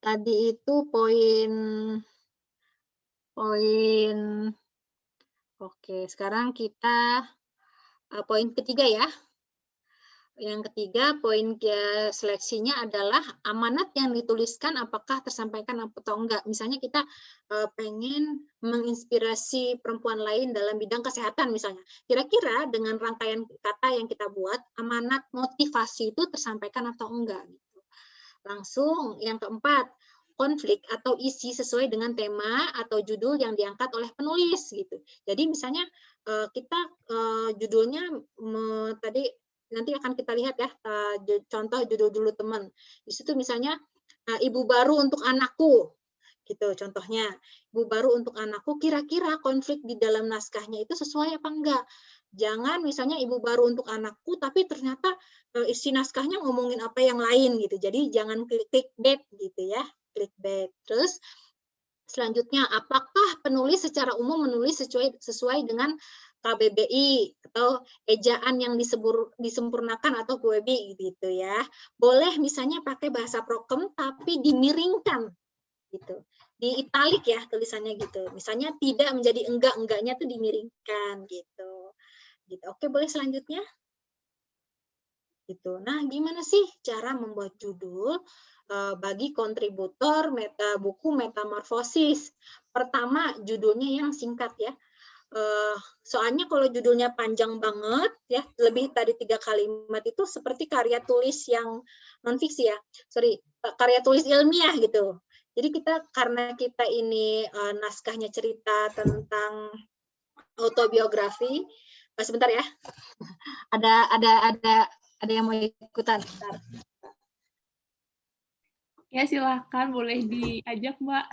Tadi itu poin oke, sekarang kita poin ketiga ya. Yang ketiga, poin seleksinya adalah amanat yang dituliskan apakah tersampaikan atau enggak. Misalnya kita pengen menginspirasi perempuan lain dalam bidang kesehatan misalnya. Kira-kira dengan rangkaian kata yang kita buat, amanat motivasi itu tersampaikan atau enggak. Gitu. Langsung yang keempat, konflik atau isi sesuai dengan tema atau judul yang diangkat oleh penulis gitu. Jadi misalnya kita judulnya tadi nanti akan kita lihat ya contoh judul dulu teman. Di situ misalnya ibu baru untuk anakku gitu contohnya. Ibu baru untuk anakku, kira-kira konflik di dalam naskahnya itu sesuai apa enggak? Jangan misalnya ibu baru untuk anakku tapi ternyata isi naskahnya ngomongin apa yang lain gitu. Jadi jangan clickbait gitu ya, clickbait. Terus selanjutnya, apakah penulis secara umum menulis sesuai dengan KBBI atau ejaan yang disempurnakan atau KBBI gitu ya. Boleh misalnya pakai bahasa prokem tapi dimiringkan gitu. Di italik ya tulisannya gitu. Misalnya tidak menjadi enggaknya tuh dimiringkan gitu. Gitu. Oke, boleh selanjutnya? Gitu. Nah, gimana sih cara membuat judul bagi kontributor buku Metamorfosis? Pertama, judulnya yang singkat ya. Soalnya kalau judulnya panjang banget ya, lebih tadi 3 kalimat itu seperti karya tulis yang non-fiksi ya. Karya tulis ilmiah gitu. Jadi karena kita ini naskahnya cerita tentang autobiografi. Sebentar ya. Ada yang mau ikutan. Bentar. Ya silakan, boleh diajak Mbak.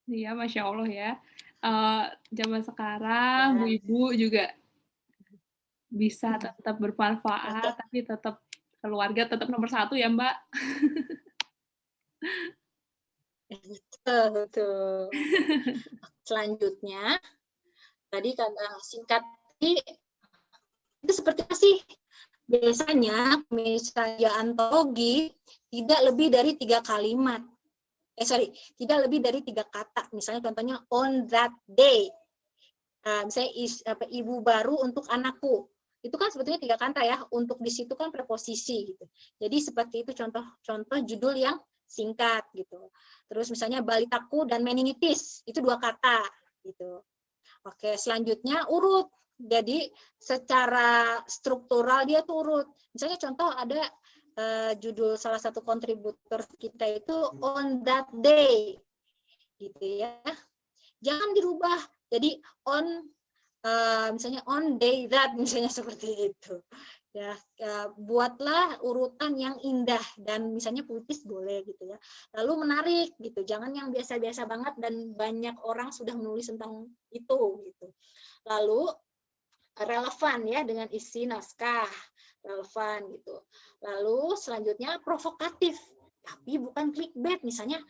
Iya, Masya Allah ya. Zaman sekarang, Bu Ya, Ibu juga bisa hmm, tetap oke. bermanfaat, tapi tetap keluarga tetap nomor satu ya Mbak. Betul, betul. Selanjutnya, tadi kan singkat itu seperti apa sih? Biasanya misalnya antologi tidak lebih dari 3 kalimat. Tidak lebih dari 3 kata. Misalnya contohnya on that day. Misalnya ibu baru untuk anakku. Itu kan sebetulnya 3 kata ya. Untuk di situ kan preposisi gitu. Jadi seperti itu contoh judul yang singkat gitu. Terus misalnya balitaku dan meningitis itu 2 kata gitu. Oke, selanjutnya urut. Jadi secara struktural dia tuh urut. Misalnya contoh ada judul salah satu kontributor kita itu on that day, gitu ya. Jangan dirubah. Jadi misalnya on day that, misalnya seperti itu. Ya, buatlah urutan yang indah dan misalnya puitis boleh gitu ya. Lalu menarik gitu, jangan yang biasa-biasa banget dan banyak orang sudah menulis tentang itu gitu. Lalu relevan ya dengan isi naskah, relevan gitu. Lalu selanjutnya provokatif, tapi bukan clickbait. Misalnya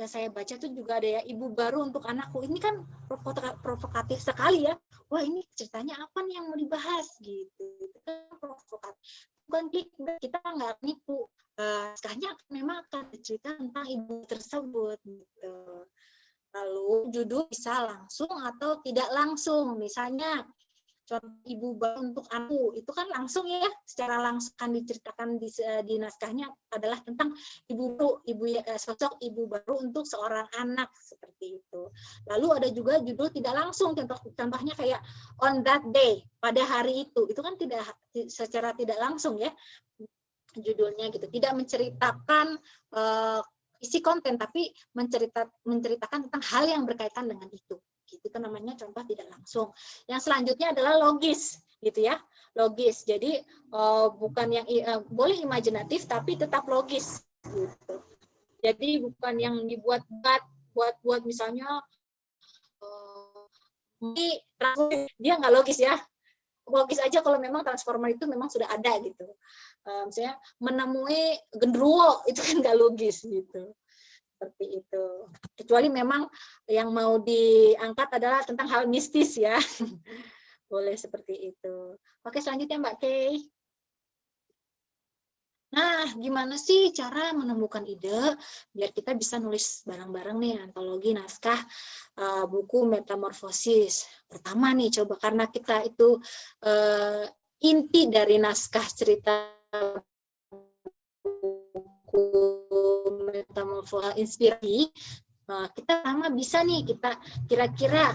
saya baca tuh juga ada ya, ibu baru untuk anakku. Ini kan provokatif sekali ya. Wah, ini ceritanya apa nih yang mau dibahas gitu. Itu kan provokatif. Bukan clickbait, kita nggak nipu. Naskahnya memang akan cerita tentang ibu tersebut gitu. Lalu judul bisa langsung atau tidak langsung. Misalnya contoh ibu baru untuk aku itu kan langsung ya, secara langsung kan diceritakan di naskahnya adalah tentang sosok ibu baru untuk seorang anak seperti itu. Lalu ada juga judul tidak langsung, contohnya kayak on that day, pada hari itu kan tidak secara tidak langsung ya judulnya gitu, tidak menceritakan isi konten tapi menceritakan tentang hal yang berkaitan dengan itu. Itu namanya contoh tidak langsung. Yang selanjutnya adalah logis, gitu ya. Logis. Jadi bukan yang boleh imajinatif tapi tetap logis, gitu. Jadi bukan yang buat misalnya dia nggak logis ya. Logis aja kalau memang transformer itu memang sudah ada gitu. Misalnya menemui genderuwo itu kan nggak logis gitu. Seperti itu. Kecuali memang yang mau diangkat adalah tentang hal mistis ya. Boleh seperti itu. Oke, selanjutnya Mbak Kay. Nah, gimana sih cara menemukan ide biar kita bisa nulis bareng-bareng nih antologi naskah buku Metamorfosis. Pertama nih, coba karena kita itu inti dari naskah cerita buku Metamorfosis inspirasi, kita sama bisa nih kita kira-kira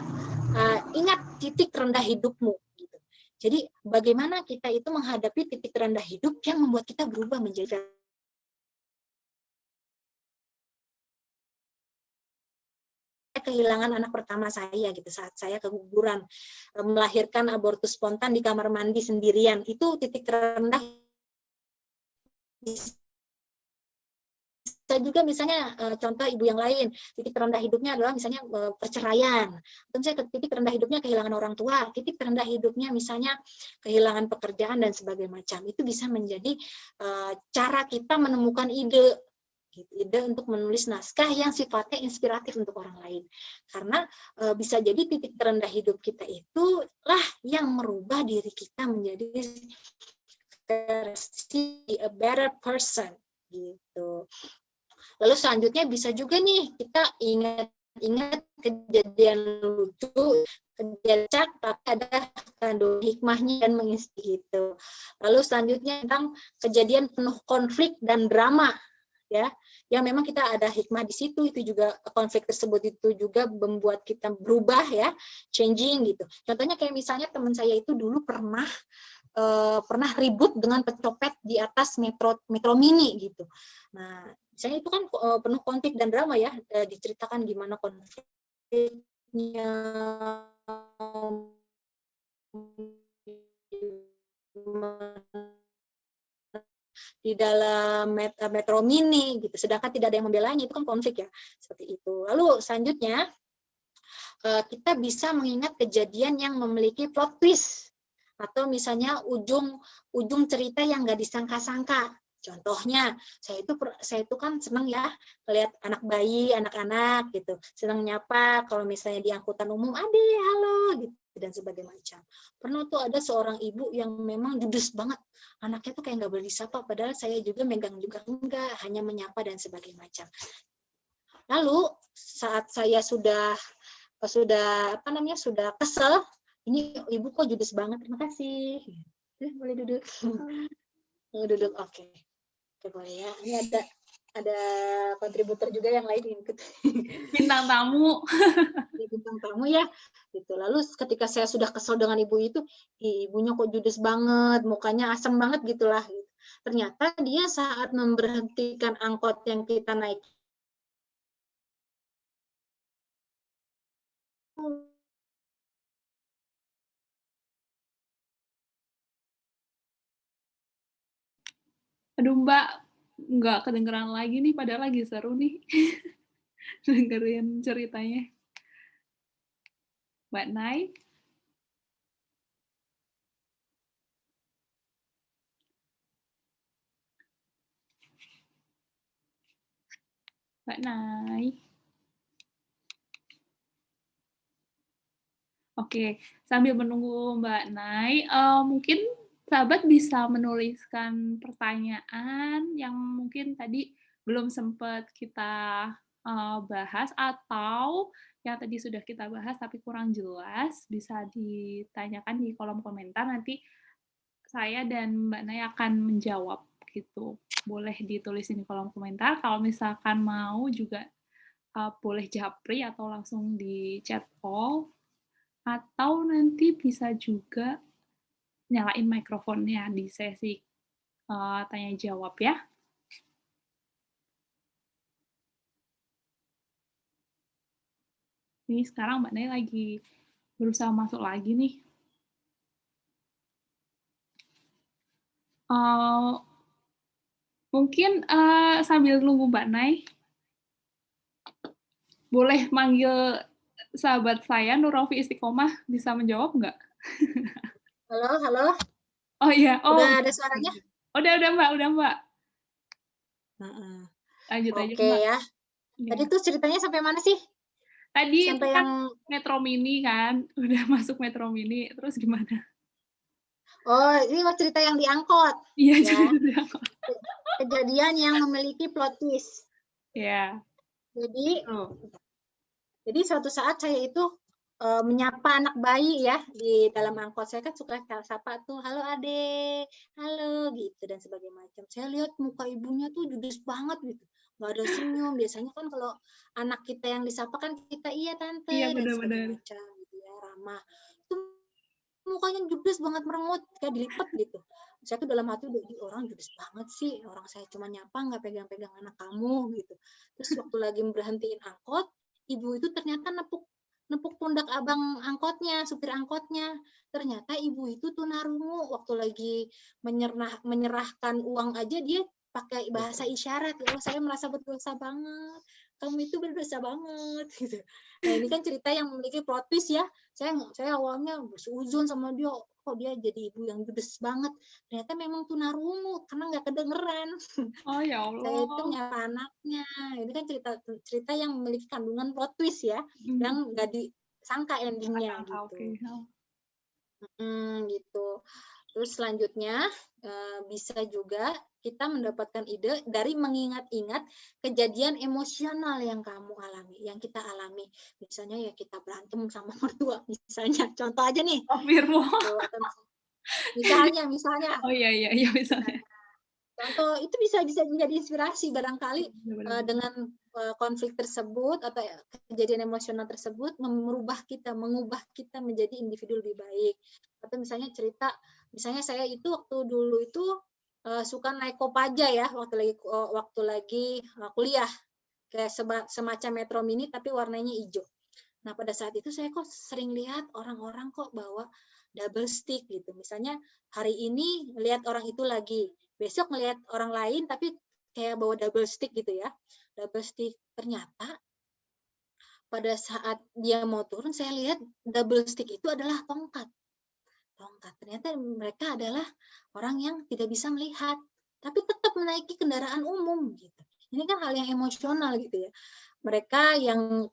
ingat titik rendah hidupmu. Gitu. Jadi bagaimana kita itu menghadapi titik rendah hidup yang membuat kita berubah menjadi kehilangan anak pertama saya gitu saat saya keguguran melahirkan abortus spontan di kamar mandi sendirian, itu titik terendah. Bisa juga misalnya contoh ibu yang lain, titik terendah hidupnya adalah misalnya perceraian, atau misalnya titik terendah hidupnya kehilangan orang tua, titik terendah hidupnya misalnya kehilangan pekerjaan dan sebagainya macam. Itu bisa menjadi cara kita menemukan ide untuk menulis naskah yang sifatnya inspiratif untuk orang lain. Karena bisa jadi titik terendah hidup kita itulah yang merubah diri kita menjadi a better person gitu. Lalu selanjutnya bisa juga nih kita ingat kejadian lucu, kejadian tapi ada kandung hikmahnya dan menginspirasi gitu. Lalu selanjutnya tentang kejadian penuh konflik dan drama ya, yang memang kita ada hikmah di situ, itu juga konflik tersebut itu juga membuat kita berubah ya, changing gitu. Contohnya kayak misalnya teman saya itu dulu pernah ribut dengan pencopet di atas metro mini gitu. Nah, misalnya itu kan penuh konflik dan drama ya, diceritakan gimana konfliknya, di dalam Metro Mini gitu, sedangkan tidak ada yang membelanya, itu kan konflik ya, seperti itu. Lalu selanjutnya kita bisa mengingat kejadian yang memiliki plot twist atau misalnya ujung cerita yang nggak disangka-sangka. Contohnya, saya itu kan seneng ya lihat anak bayi, anak-anak gitu, seneng nyapa kalau misalnya di angkutan umum, ade, halo gitu dan sebagainya macam. Pernah tuh ada seorang ibu yang memang judes banget, anaknya tuh kayak nggak boleh disapa, padahal saya juga megang juga enggak, hanya menyapa dan sebagainya macam. Lalu saat saya sudah kesel, ini ibu kok judes banget, terima kasih, boleh duduk. Duduk, oke. Oke, boleh ya. Ini ada kontributor juga yang lain ikut. Bintang tamu. Bintang tamu ya. Gitu. Lalu ketika saya sudah kesel dengan ibu itu, ibunya kok judes banget, mukanya asem banget gitulah. Ternyata dia saat memberhentikan angkot yang kita naik. Aduh Mbak, nggak kedengeran lagi nih, padahal lagi seru nih. Dengerin ceritanya. Mbak Nay? Mbak Nay? Oke, sambil menunggu Mbak Nay, mungkin sahabat bisa menuliskan pertanyaan yang mungkin tadi belum sempat kita bahas, atau yang tadi sudah kita bahas tapi kurang jelas, bisa ditanyakan di kolom komentar, nanti saya dan Mbak Nay akan menjawab gitu. Boleh ditulisin di kolom komentar, kalau misalkan mau juga boleh japri atau langsung di chat all, atau nanti bisa juga nyalain mikrofonnya di sesi tanya jawab ya. Ini sekarang Mbak Nay lagi berusaha masuk lagi nih. Mungkin sambil nunggu Mbak Nay, boleh manggil sahabat saya Nurrofi Istiqomah, bisa menjawab nggak? Halo, halo. Oh iya, udah ada suaranya? Udah Mbak, udah Mbak. Lanjut aja Oke Mbak. Ya. Tadi tuh ceritanya sampai mana sih? Tadi sampai kan yang Metro Mini kan, udah masuk Metro Mini, terus gimana? Oh, ini mau cerita yang diangkut. Iya, ya. Kejadian yang memiliki plot twist. Ya. Jadi suatu saat saya itu menyapa anak bayi ya di dalam angkot. Saya kan suka sapa tuh, halo Ade, halo gitu dan sebagainya macam. Saya lihat muka ibunya tuh judes banget gitu, nggak ada senyum. Biasanya kan kalau anak kita yang disapa kan kita iya tante Iya, dan sebagainya macam gitu ya, ramah. Itu mukanya judes banget, merengut kayak dilipat gitu. Saya tuh dalam hati udah, orang judes banget sih, orang saya cuma nyapa nggak pegang-pegang anak kamu gitu. Terus waktu lagi berhentiin angkot, ibu itu ternyata nepuk pundak abang angkotnya, supir angkotnya. Ternyata ibu itu tunarungu, waktu lagi menyerahkan uang aja dia pakai bahasa isyarat. Ya Allah, saya merasa berdosa banget. Kamu itu berdosa banget gitu. Nah, ini kan cerita yang memiliki plot twist ya. Saya awalnya berseuzon sama dia, kok dia jadi ibu yang judes banget. Ternyata memang tunarungu karena nggak kedengeran. Oh ya Allah. Saya itu nyapa anaknya. Ini kan cerita yang memiliki kandungan plot twist ya, yang nggak disangka endingnya gitu. Okay. Gitu. Terus selanjutnya bisa juga kita mendapatkan ide dari mengingat-ingat kejadian emosional yang kamu alami, yang kita alami. Misalnya ya kita berantem sama mertua, misalnya. Contoh aja nih. Misalnya. Oh iya misalnya. Contoh itu bisa menjadi inspirasi barangkali dengan konflik tersebut atau kejadian emosional tersebut mengubah kita menjadi individu lebih baik. Atau misalnya cerita, misalnya saya itu waktu dulu itu suka naik Kopaja ya, waktu lagi kuliah, kayak semacam Metro Mini tapi warnanya hijau. Nah, pada saat itu saya kok sering lihat orang-orang kok bawa double stick gitu. Misalnya hari ini lihat orang itu lagi besok ngelihat orang lain tapi kayak bawa double stick gitu ya. Double stick, ternyata pada saat dia mau turun saya lihat double stick itu adalah tongkat. Ternyata mereka adalah orang yang tidak bisa melihat, tapi tetap menaiki kendaraan umum gitu. Ini kan hal yang emosional gitu ya. Mereka yang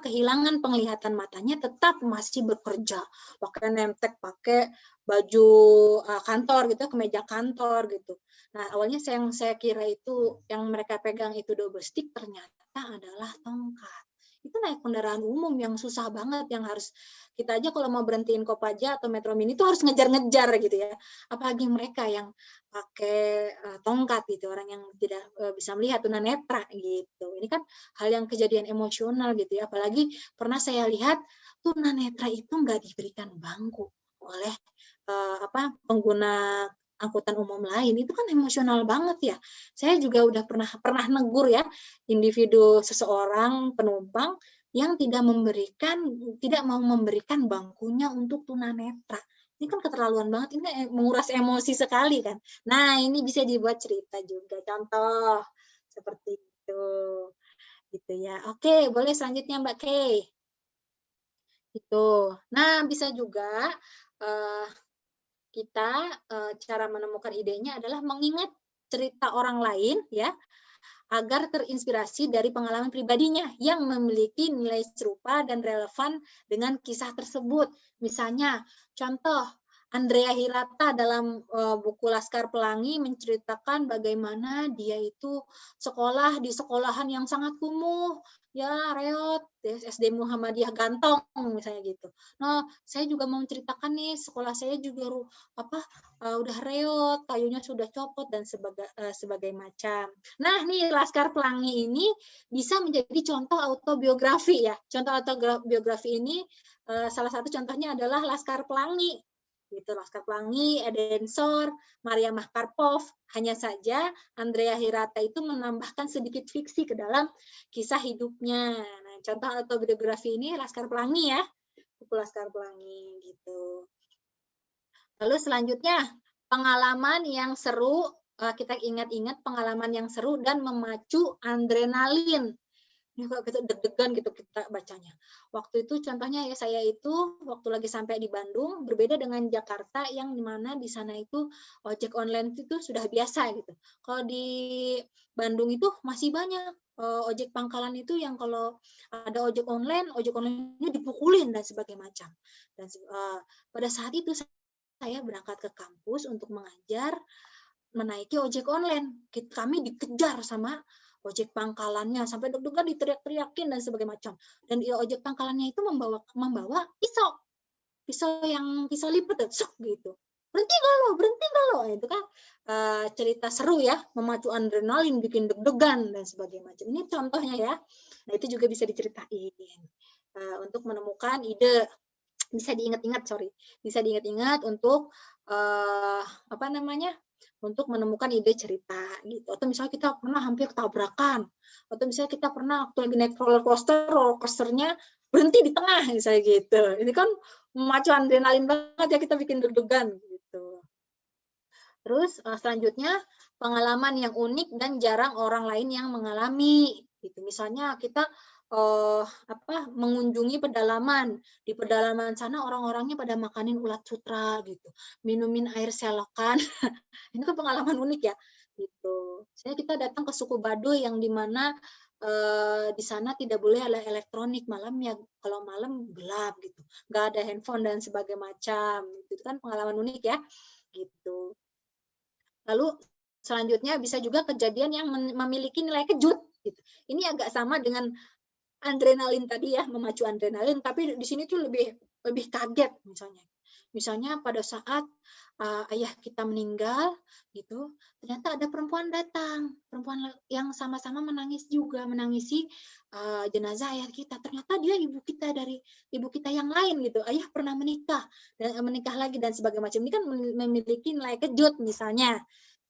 kehilangan penglihatan matanya tetap masih bekerja, pakai nemtek, pakai baju kantor gitu, kemeja kantor gitu. Nah, awalnya yang saya kira itu yang mereka pegang itu double stick, ternyata adalah tongkat. Itu naik kendaraan umum yang susah banget, yang harus kita aja kalau mau berhentiin Kopaja atau Metro Mini itu harus ngejar-ngejar gitu ya. Apalagi mereka yang pakai tongkat gitu, orang yang tidak bisa melihat, tunanetra gitu. Ini kan hal yang kejadian emosional gitu ya. Apalagi pernah saya lihat tunanetra itu nggak diberikan bangku oleh pengguna angkutan umum lain. Itu kan emosional banget ya. Saya juga udah pernah negur ya individu seseorang penumpang yang tidak mau memberikan bangkunya untuk tunanetra. Ini kan keterlaluan banget, ini menguras emosi sekali kan. Nah, ini bisa dibuat cerita juga, contoh seperti itu. Gitu ya. Oke, boleh selanjutnya Mbak Kay. Itu. Nah, bisa juga kita cara menemukan idenya adalah mengingat cerita orang lain ya, agar terinspirasi dari pengalaman pribadinya yang memiliki nilai serupa dan relevan dengan kisah tersebut. Misalnya, contoh Andrea Hirata dalam buku Laskar Pelangi menceritakan bagaimana dia itu sekolah di sekolahan yang sangat kumuh, ya reot, SD Muhammadiyah Gantong misalnya gitu. Nah, saya juga mau menceritakan nih sekolah saya juga udah reot, kayunya sudah copot dan sebagai macam. Nah, nih Laskar Pelangi ini bisa menjadi contoh autobiografi ya. Contoh autobiografi ini salah satu contohnya adalah Laskar Pelangi. Gitu, Laskar Pelangi, Eden Sor, Maria Mahkarpov. Hanya saja Andrea Hirata itu menambahkan sedikit fiksi ke dalam kisah hidupnya. Nah, contoh autobiografi ini Laskar Pelangi ya. Buku Laskar Pelangi gitu. Lalu selanjutnya, pengalaman yang seru, kita ingat-ingat pengalaman yang seru dan memacu adrenalin. Ini kalau kita deg-degan gitu kita bacanya. Waktu itu contohnya ya, saya itu waktu lagi sampai di Bandung, berbeda dengan Jakarta yang dimana di sana itu ojek online itu sudah biasa gitu. Kalau di Bandung itu masih banyak ojek pangkalan itu yang kalau ada ojek online-nya dipukulin dan sebagainya macam. Dan pada saat itu saya berangkat ke kampus untuk mengajar menaiki ojek online. Kami dikejar sama ojek pangkalannya sampai deg-degan, diteriak-teriakin dan sebagainya macam. Dan ojek pangkalannya itu membawa pisau yang pisau lipat gitu. Berhenti nggak lo? Itu kan cerita seru ya, memacu adrenalin, bikin deg-degan dan sebagainya macam. Ini contohnya ya. Nah, itu juga bisa diceritain untuk menemukan ide. Bisa diingat-ingat untuk untuk menemukan ide cerita gitu. Atau misalnya kita pernah hampir tabrakan, atau misalnya kita pernah waktu lagi naik roller coasternya berhenti di tengah misalnya gitu. Ini kan memacu adrenalin banget ya, kita bikin deg-degan gitu. Terus selanjutnya pengalaman yang unik dan jarang orang lain yang mengalami gitu. Misalnya kita mengunjungi pedalaman. Di pedalaman sana orang-orangnya pada makanin ulat sutra gitu, minumin air selokan. Ini kan pengalaman unik ya gitu. Misalnya kita datang ke suku Baduy yang dimana di sana tidak boleh ada elektronik malam ya, kalau malam gelap gitu, nggak ada handphone dan sebagainya macam. Itu kan pengalaman unik ya gitu. Lalu selanjutnya bisa juga kejadian yang memiliki nilai kejut gitu. Ini agak sama dengan adrenalin tadi ya, memacu adrenalin, tapi di sini tuh lebih kaget misalnya. Misalnya pada saat ayah kita meninggal gitu, ternyata ada perempuan datang, perempuan yang sama-sama menangisi jenazah ayah kita. Ternyata dia ibu kita yang lain gitu. Ayah pernah menikah lagi dan sebagainya macam. Ini kan memiliki nilai kejut misalnya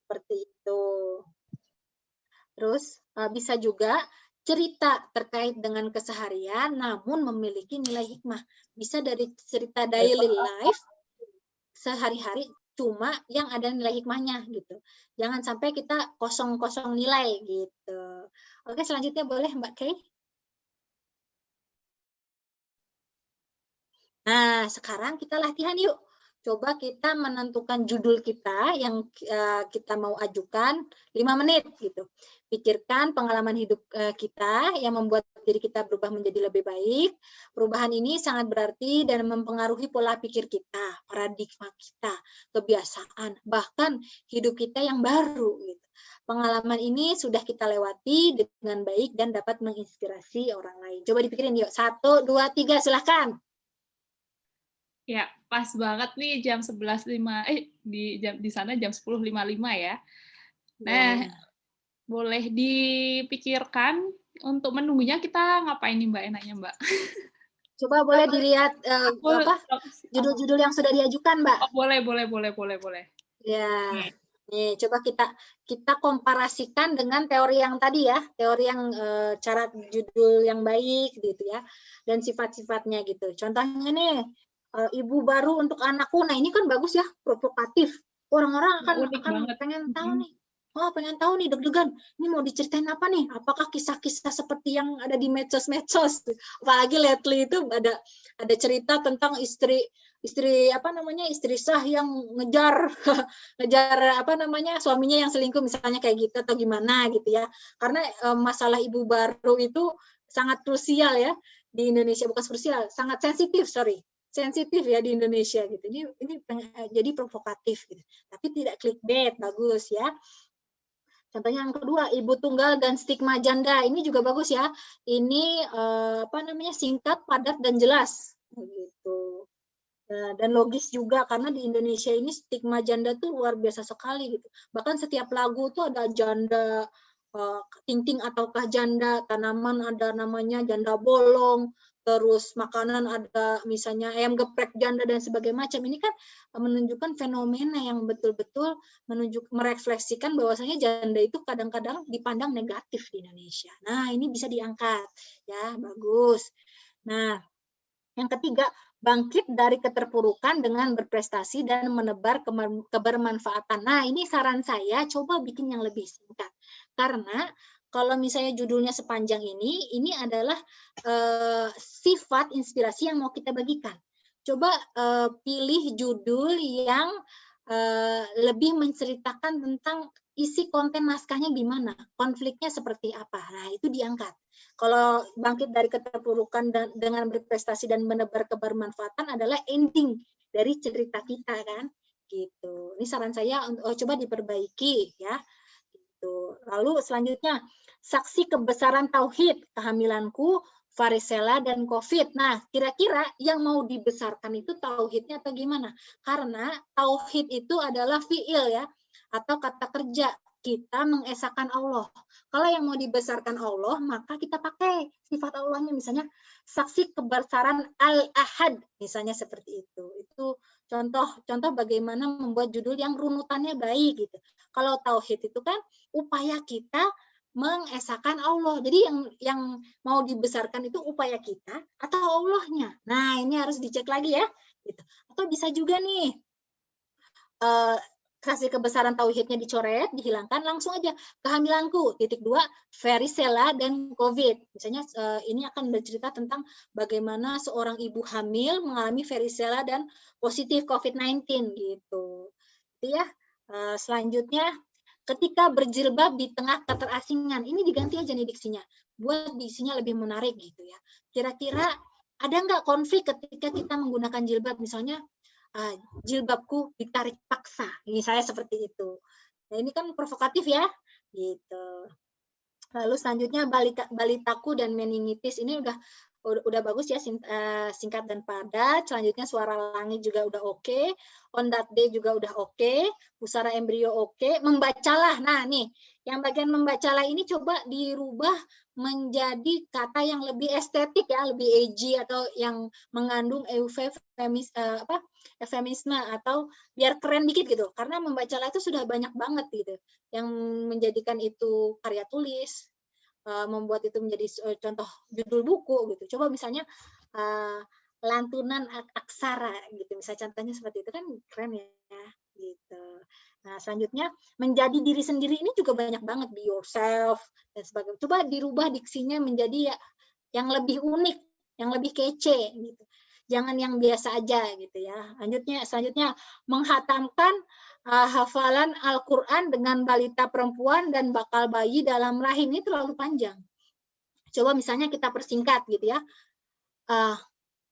seperti itu. Terus bisa juga cerita terkait dengan keseharian namun memiliki nilai hikmah. Bisa dari cerita daily life sehari-hari cuma yang ada nilai hikmahnya gitu. Jangan sampai kita kosong-kosong nilai gitu. Oke, selanjutnya boleh Mbak Kay. Nah, sekarang kita latihan yuk. Coba kita menentukan judul kita yang kita mau ajukan 5 menit gitu. Pikirkan pengalaman hidup kita yang membuat diri kita berubah menjadi lebih baik. Perubahan ini sangat berarti dan mempengaruhi pola pikir kita, paradigma kita, kebiasaan, bahkan hidup kita yang baru gitu. Pengalaman ini sudah kita lewati dengan baik dan dapat menginspirasi orang lain. Coba dipikirin yuk. 1, 2, 3, silahkan. Ya, pas banget nih jam 11.05 di sana jam 10.55 ya. Nah, boleh dipikirkan untuk menunya kita ngapain nih Mbak enaknya Mbak? Coba boleh dilihat judul-judul yang sudah diajukan, Mbak. Oh, boleh. Ya, nih coba kita komparasikan dengan teori yang tadi ya, teori yang cara judul yang baik gitu ya, dan sifat-sifatnya gitu. Contohnya nih, ibu baru untuk anakku. Nah ini kan bagus ya, provokatif. Orang-orang akan pengen tahu nih. Oh, pengen tahu nih, deg-degan. Ini mau diceritain apa nih? Apakah kisah-kisah seperti yang ada di medsos-medsos? Apalagi lately itu ada cerita tentang istri sah yang ngejar suaminya yang selingkuh misalnya kayak gitu atau gimana gitu ya. Karena masalah ibu baru itu sangat krusial ya di Indonesia, bukan krusial, sangat sensitif ya di Indonesia gitu. Ini jadi provokatif gitu. Tapi tidak clickbait, bagus ya. Contohnya yang kedua, ibu tunggal dan stigma janda. Ini juga bagus ya. Ini singkat, padat dan jelas gitu. Dan logis juga karena di Indonesia ini stigma janda tuh luar biasa sekali gitu. Bahkan setiap lagu tuh ada janda ting-ting ataukah janda, tanaman ada namanya janda bolong, terus makanan ada misalnya ayam geprek janda dan sebagainya macam. Ini kan menunjukkan fenomena yang betul-betul merefleksikan bahwasanya janda itu kadang-kadang dipandang negatif di Indonesia. Nah, ini bisa diangkat ya, bagus. Nah, yang ketiga, bangkit dari keterpurukan dengan berprestasi dan menebar kebermanfaatan. Nah, ini saran saya, coba bikin yang lebih singkat. Karena kalau misalnya judulnya sepanjang ini adalah sifat inspirasi yang mau kita bagikan. Coba pilih judul yang lebih menceritakan tentang isi konten naskahnya gimana, konfliknya seperti apa. Nah, itu diangkat. Kalau bangkit dari keterpurukan dengan berprestasi dan menebar kebermanfaatan adalah ending dari cerita kita kan, gitu. Ini saran saya coba diperbaiki ya. Gitu. Lalu selanjutnya, saksi kebesaran tauhid, kehamilanku, varicella dan COVID. Nah, kira-kira yang mau dibesarkan itu tauhidnya atau gimana? Karena tauhid itu adalah fiil ya, atau kata kerja. Kita mengesahkan Allah. Kalau yang mau dibesarkan Allah, maka kita pakai sifat Allahnya. Misalnya, saksi kebesaran Al-Ahad. Misalnya seperti itu. Itu contoh bagaimana membuat judul yang runutannya baik. Gitu. Kalau tauhid itu kan upaya kita mengesahkan Allah. Jadi yang mau dibesarkan itu upaya kita atau Allahnya. Nah, ini harus dicek lagi ya. Gitu. Atau bisa juga nih, kasih kebesaran tauhidnya dicoret, dihilangkan, langsung aja kehamilanku, (2) varicella dan COVID. Misalnya ini akan bercerita tentang bagaimana seorang ibu hamil mengalami varicella dan positif COVID-19 gitu. Itu ya. Selanjutnya, ketika berjilbab di tengah keterasingan, ini diganti aja nih diksinya, buat diksinya lebih menarik gitu ya. Kira-kira ada nggak konflik ketika kita menggunakan jilbab, misalnya jilbabku ditarik paksa, misalnya seperti itu. Nah, ini kan provokatif ya, gitu. Lalu selanjutnya balitaku dan meningitis, ini udah bagus ya, singkat dan padat. Selanjutnya suara langit juga udah oke. On that day juga udah oke. Pusara embrio oke. Membacalah. Nah nih, yang bagian membacalah ini coba dirubah menjadi kata yang lebih estetik ya, lebih edgy atau yang mengandung eufemisme atau biar keren dikit gitu. Karena membacalah itu sudah banyak banget gitu yang menjadikan itu karya tulis, membuat itu menjadi contoh judul buku gitu. Coba misalnya lantunan aksara gitu. Misalnya contohnya seperti itu kan keren ya. gitu. Nah, selanjutnya menjadi diri sendiri ini juga banyak banget, be yourself dan sebagainya. Coba dirubah diksinya menjadi ya yang lebih unik, yang lebih kece gitu. Jangan yang biasa aja gitu ya. Selanjutnya menghatamkan hafalan Al-Qur'an dengan balita perempuan dan bakal bayi dalam rahim ini terlalu panjang. Coba misalnya kita persingkat gitu ya.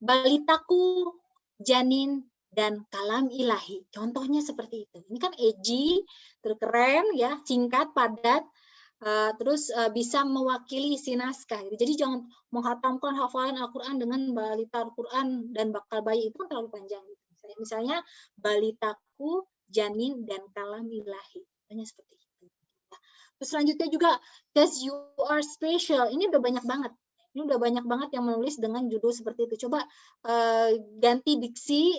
Balitaku, janin, dan kalam ilahi. Contohnya seperti itu. Ini kan edgy, keren ya, singkat, padat, terus bisa mewakili isi naskah. Jadi jangan menghatamkan hafalan Al-Quran dengan balita Al-Quran dan bakal bayi, itu kan terlalu panjang. Misalnya balitaku, janin, dan kalam ilahi. Contohnya seperti itu. Terus selanjutnya juga, because you are special. Ini udah banyak banget. Ini udah banyak banget yang menulis dengan judul seperti itu. Coba ganti diksi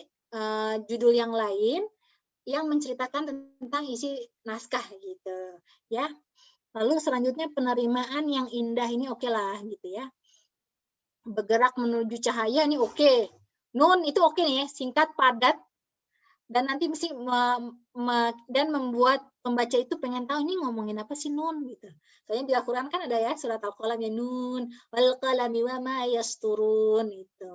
judul yang lain yang menceritakan tentang isi naskah gitu ya. Lalu selanjutnya penerimaan yang indah ini oke lah gitu ya. Bergerak menuju cahaya ini oke. Nun itu oke nih ya, singkat, padat, dan nanti mesti dan membuat pembaca itu pengen tahu ini ngomongin apa sih Nun gitu. Soalnya di Al-Quran kan ada ya surat Al-Qalam ya, Nun wal qalami wa ma yasturun itu.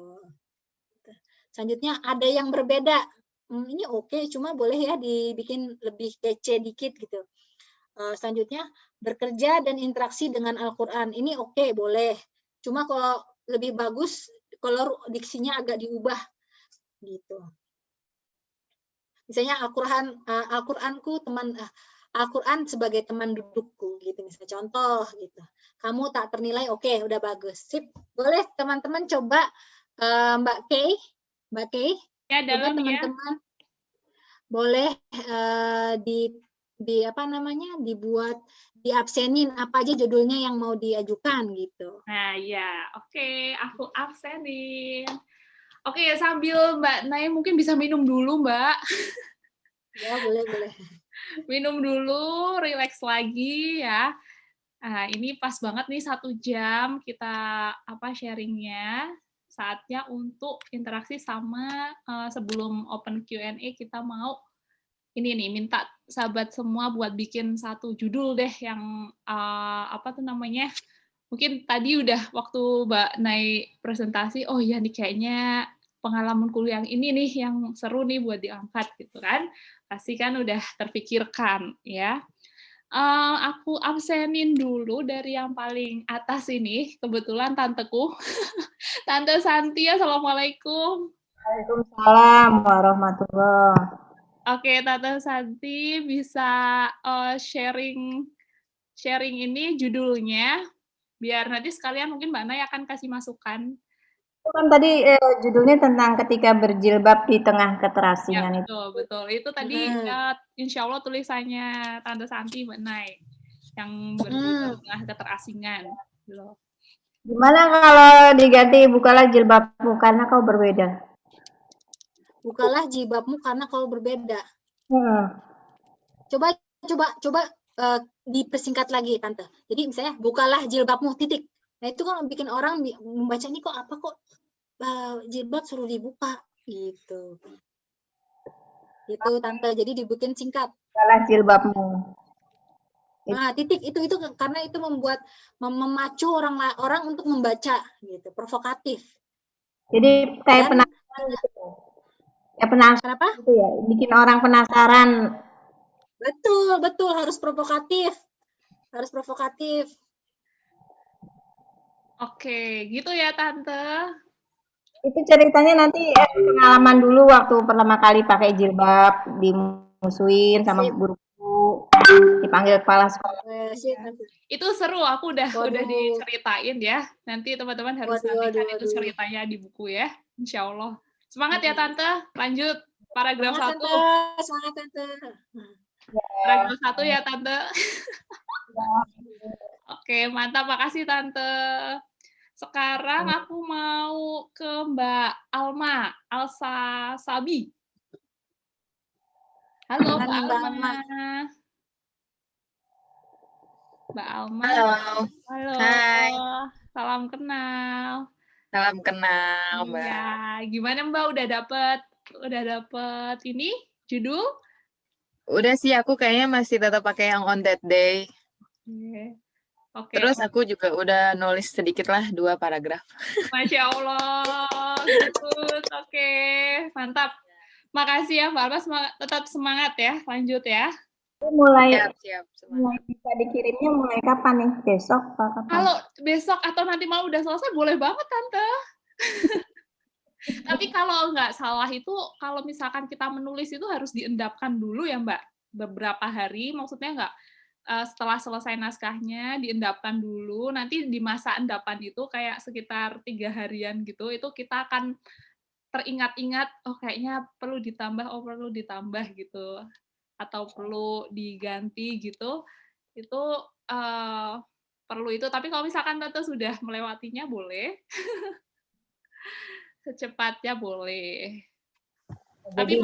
Selanjutnya ada yang berbeda. Ini oke, cuma boleh ya dibikin lebih kece dikit gitu. Selanjutnya bekerja dan interaksi dengan Al-Quran. Ini oke, boleh. Cuma kalau lebih bagus kalau diksinya agak diubah gitu. Misalnya Al-Quranku Al-Quran sebagai teman dudukku gitu, misalnya contoh gitu. Kamu tak ternilai, oke, udah bagus. Sip. Boleh teman-teman coba Mbak Kay Ya, coba dalam ya. teman-teman boleh dibuat, diabsenin apa aja judulnya yang mau diajukan gitu. Nah, ya, oke, aku absenin. Oke, sambil Mbak Nay mungkin bisa minum dulu, Mbak. Ya, boleh. Minum dulu, relax lagi ya. Nah, ini pas banget nih 1 jam kita sharingnya. Saatnya untuk interaksi sama sebelum open Q&A kita mau ini nih minta sahabat semua buat bikin 1 judul deh yang mungkin tadi udah waktu Mbak Nay presentasi, oh ya nih kayaknya pengalaman kuliah yang ini nih yang seru nih buat diangkat gitu kan. Pasti kan udah terpikirkan ya. Aku absenin dulu dari yang paling atas ini, kebetulan tanteku. Tante Santi, Assalamualaikum. Waalaikumsalam warahmatullahi. Oke, Tante Santi bisa sharing ini judulnya, biar nanti sekalian mungkin Mbak Nay akan kasih masukan. Itu kan tadi judulnya tentang ketika berjilbab di tengah keterasingan itu. Ya, betul. Itu tadi insya Allah tulisannya Tante Santi, Mbak Nay, yang berjilbab di tengah keterasingan. Gitu. Gimana kalau diganti bukalah jilbabmu karena kau berbeda? Bukalah jilbabmu karena kau berbeda. Coba dipersingkat lagi, Tante. Jadi misalnya bukalah jilbabmu titik. Nah itu kan bikin orang membaca ini kok apa kok jilbab suruh dibuka gitu. Itu Tante. Jadi dibikin singkat. Bukalah jilbabmu. Nah, titik itu karena itu memacu orang untuk membaca gitu, provokatif. Jadi kayak penasaran gitu. Ya penasaran apa? Gitu ya, bikin orang penasaran. Betul, harus provokatif. Oke, gitu ya Tante. Itu ceritanya nanti pengalaman dulu waktu pertama kali pakai jilbab, dimusuhin sama guruku, dipanggil kepala sekolah. Itu seru, aku udah diceritain ya. Nanti teman-teman harus nantikan itu ceritanya di buku ya, insya Allah. Semangat ya Tante, lanjut paragraf 1. Semangat Tante. Paragraf 1 ya Tante. Oke, mantap, makasih Tante. Sekarang aku mau ke Mbak Alsa Sabi. Halo Mbak Alma. Mbak Alma. Halo. Hai. Salam kenal. Salam kenal, Mbak. Ya, gimana Mbak udah dapet ini judul? Udah sih, aku kayaknya masih tetap pakai yang on that day. Oke, Terus aku juga udah nulis sedikit lah 2 paragraf. Masya Allah, good, oke, mantap. Makasih ya Mbak Alma, tetap semangat ya, lanjut ya. Mulai Siap. Semangat. bisa dikirimnya mulai kapan nih? Besok apa kapan? Kalau besok atau nanti malam udah selesai, boleh banget Tante. Tapi kalau nggak salah itu, kalau misalkan kita menulis itu harus diendapkan dulu ya Mbak, beberapa hari, maksudnya nggak setelah selesai naskahnya diendapkan dulu, nanti di masa endapan itu kayak sekitar 3 harian gitu, itu kita akan teringat-ingat, oh kayaknya perlu ditambah gitu, atau perlu diganti gitu, itu perlu itu. Tapi kalau misalkan Tante sudah melewatinya boleh, secepatnya boleh. Tapi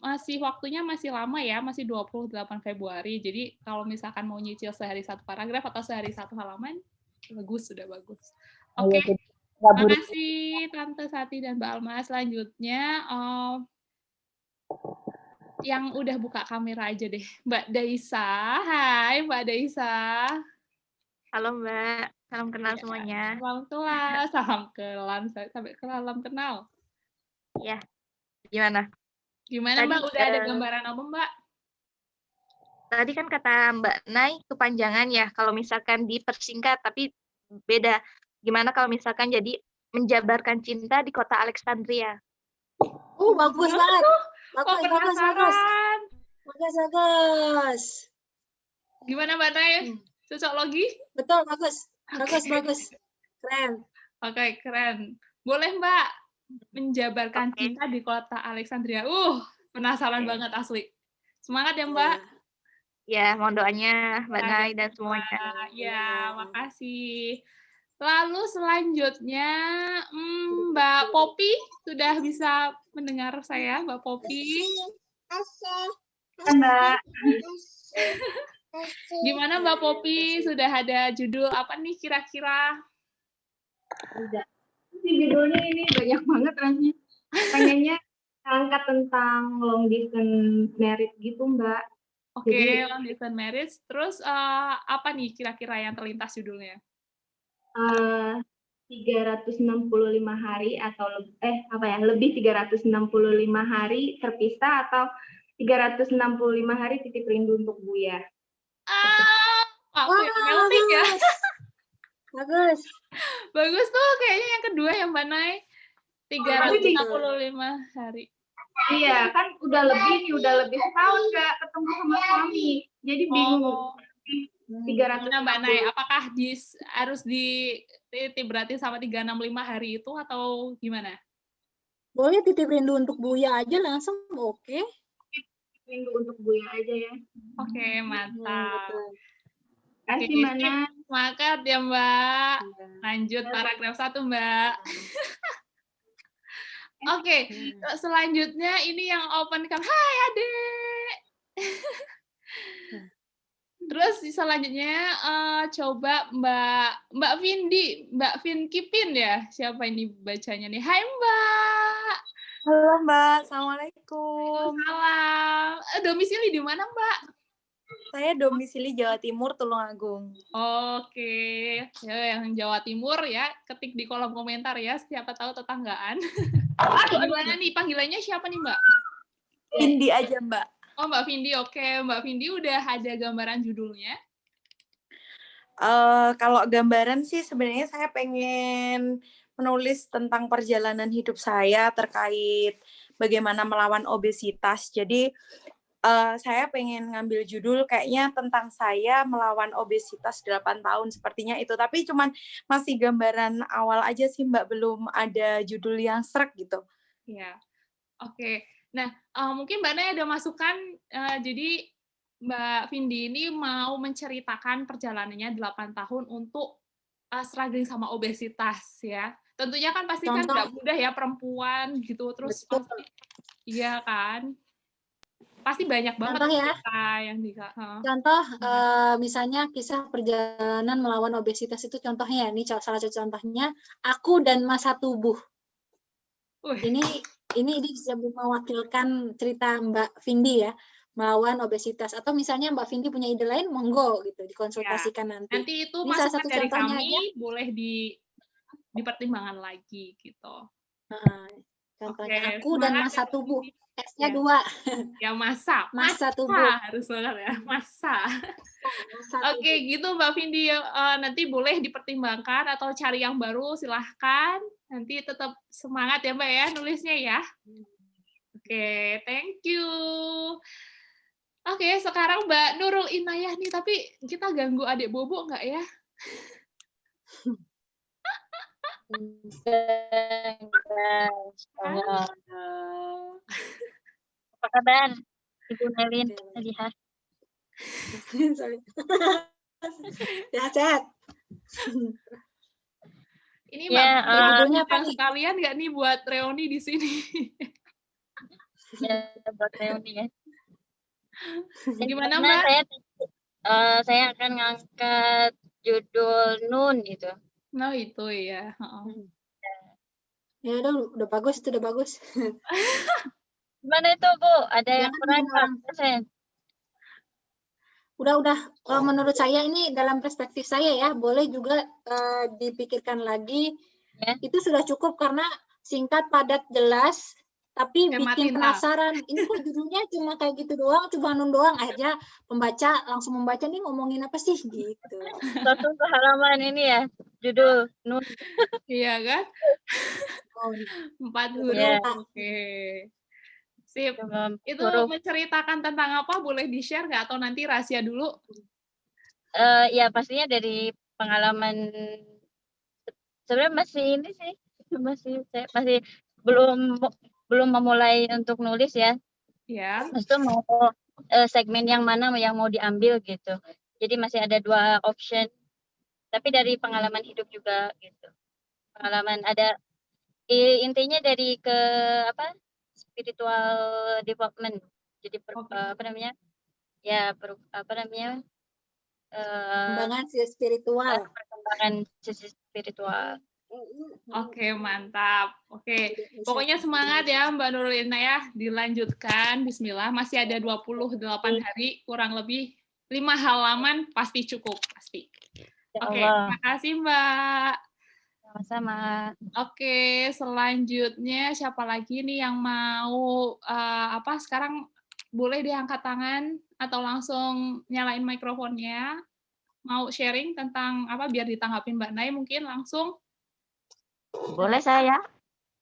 masih waktunya masih lama ya, masih 28 Februari. Jadi kalau misalkan mau nyicil sehari 1 paragraf atau sehari 1 halaman, sudah bagus. Oke, makasih Tante Sati dan Mbak Alma. Selanjutnya yang udah buka kamera aja deh, Mbak Daisa. Hai Mbak Daisa. Halo Mbak, salam kenal semuanya. Salam kenal. Ya, gimana? Gimana Mbak, udah ada gambaran apa Mbak? Tadi kan kata Mbak Nay kepanjangan ya, kalau misalkan dipersingkat, tapi beda. Gimana kalau misalkan jadi menjabarkan cinta di kota Alexandria? Bagus banget. Bagus. Gimana Mbak Nay? Cocok logi? Betul, bagus. Keren. Oke, keren. Boleh Mbak menjabarkan cinta di kota Alexandria. Penasaran banget asli. Semangat ya Mbak. Ya, mohon doanya Mbak Nay dan semuanya. Ya, makasih. Lalu selanjutnya Mbak Poppy sudah bisa mendengar saya, Mbak Poppy. Mbak. Gimana Mbak Poppy? Sudah ada judul apa nih kira-kira? Udah. Judulnya ini banyak banget rasanya. Pengennya angkat tentang long distance marriage gitu, Mbak. Oke, long distance marriage. Terus apa nih kira-kira yang terlintas judulnya? 365 hari atau lebih 365 hari terpisah atau 365 hari titip rindu untuk Buya. Aku yang melting ya. Bagus tuh kayaknya yang kedua ya Mbak Nay. 365 hari. Iya, kan udah lebih setahun Kak ketemu sama suami. Jadi bingung. 300 Mbak Nay, apakah harus dititip berarti sama 365 hari itu atau gimana? Boleh titip rindu untuk Buya aja langsung, oke. Rindu untuk Buya aja ya. Oke, mantap. Kasih mana? Semangat ya Mbak. Lanjut paragraf 1 Mbak. Oke, selanjutnya ini yang open cam. Hai Adek. Terus selanjutnya coba Mbak Vin Kipin ya. Siapa ini bacanya nih? Hai Mbak. Halo Mbak, Assalamualaikum. Salam. Domisili di mana Mbak? Saya domisili Jawa Timur, Tulungagung. Oke, ya, yang Jawa Timur ya, ketik di kolom komentar ya, siapa tahu tetanggaan. Gimana nih, panggilannya siapa nih Mbak? Vindi aja Mbak. Oh Mbak Vindi, oke. Mbak Vindi udah ada gambaran judulnya? Kalau gambaran sih sebenarnya saya pengen menulis tentang perjalanan hidup saya terkait bagaimana melawan obesitas. Jadi saya pengen ngambil judul kayaknya tentang saya melawan obesitas 8 tahun sepertinya itu. Tapi cuman masih gambaran awal aja sih Mbak, belum ada judul yang srek gitu. Iya, oke. Nah, mungkin Mbak Nay ada masukan, jadi Mbak Vindi ini mau menceritakan perjalanannya 8 tahun untuk struggling sama obesitas ya. Tentunya kan pasti kan nggak mudah ya perempuan gitu, terus pasti, iya kan? Pasti banyak banget yang Contoh, misalnya kisah perjalanan melawan obesitas itu contohnya, ini salah satu contohnya, aku dan masa tubuh. Ini bisa mewakilkan cerita Mbak Vindi ya. melawan obesitas. Atau misalnya Mbak Vindi punya ide lain, monggo gitu dikonsultasikan nanti. Nanti itu Ini salah masukan satu dari contohnya kami aja. boleh dipertimbangkan lagi gitu. Contohnya Oke, aku dan semangat masa ya, Mbak tubuh. Vindi. S-nya Ya. 2. Ya masa tubuh. harus banget ya, masa. Masa Oke, tubuh. gitu Mbak Vindi. Nanti boleh dipertimbangkan atau cari yang baru, silahkan. Nanti tetap semangat ya Mbak ya nulisnya ya. Oke, thank you. Oke, sekarang Mbak Nurul Inayah nih, tapi kita ganggu adik Bobo nggak ya? Apa kabar, Ibu Nelin? Lihat. Sehat-sehat. Ini Ya, Mbak judulnya apa undang nih? sekalian nggak nih buat reuni di sini? Ya, buat reuni ya. Gimana Karena Mbak? saya akan ngangkat judul Nun gitu. Nah itu ya. Ya udah bagus, itu udah bagus. Gimana itu Bu? Ada yang Jangan kurang bikin orang. persen? Udah. Menurut saya ini dalam perspektif saya ya, boleh juga dipikirkan lagi. Ya. Itu sudah cukup karena singkat, padat, jelas, tapi Hemat bikin tinta. penasaran. Ini kok judulnya cuma kayak gitu doang, cuma nun doang. Akhirnya pembaca langsung membaca nih ngomongin apa sih gitu. Langsung ke halaman ini ya, judul Nun. Iya kan? 4 huruf. Ya. Oke. Sip. Itu Huruf. menceritakan tentang apa? Boleh di-share nggak? Atau nanti rahasia dulu? Ya pastinya dari pengalaman. Sebenarnya masih ini sih, saya masih belum memulai untuk nulis ya. Ya. Maksudnya mau segmen yang mana yang mau diambil gitu. Jadi masih ada 2 option. Tapi dari pengalaman hidup juga gitu. Pengalaman ada intinya dari ke apa? Spiritual development. Jadi apa namanya? Ya, apa namanya? Perkembangan spiritual. Perkembangan sisi spiritual. Oke, mantap. Oke, pokoknya semangat ya Mbak Nurul Inayah, dilanjutkan. Bismillah, masih ada 28 hari, kurang lebih 5 halaman, pasti cukup, pasti. Oke, terima kasih Mbak. Sama-sama. Oke, selanjutnya siapa lagi nih yang mau sekarang boleh diangkat tangan atau langsung nyalain mikrofonnya. Mau sharing tentang apa biar ditanggapin Mbak Nay mungkin langsung. Boleh saya?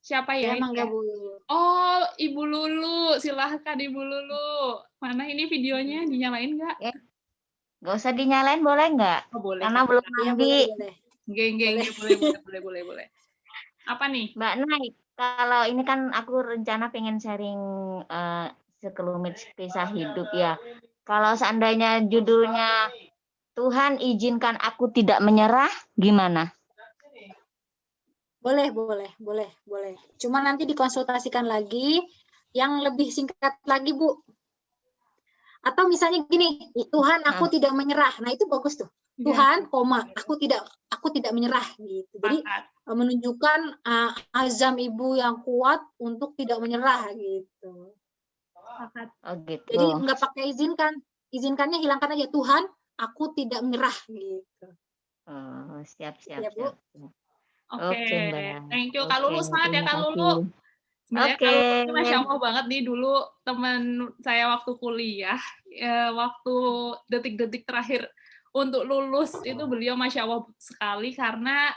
Siapa ya? Mangga Bu. Oh, Ibu Lulu. Silahkan Ibu Lulu. Mana ini videonya? Dinyalain nggak? Nggak usah dinyalain, boleh nggak? Oh, boleh. Karena belum mandi. Boleh. Apa nih? Mbak Nay, kalau ini kan aku rencana pengen sharing sekelumit kisah hidup ya. Kalau seandainya judulnya Tuhan izinkan aku tidak menyerah, gimana? Boleh. Cuma nanti dikonsultasikan lagi yang lebih singkat lagi, Bu. Atau misalnya gini, Tuhan aku tidak menyerah. Nah, itu bagus tuh. Tuhan, aku tidak menyerah gitu. Jadi menunjukkan azam Ibu yang kuat untuk tidak menyerah gitu. Oh, gitu. Jadi nggak pakai izinkan. Izinkannya hilangkan aja, Tuhan, aku tidak menyerah gitu. Oh, siap. Ya, Bu. Oke, Mbak. thank you. Kak Lulu, semangat ya Kak Lulu. Sebenarnya Oke. Kak Lulu Masya Allah banget nih dulu teman saya waktu kuliah, waktu detik-detik terakhir untuk lulus itu beliau Masya Allah sekali karena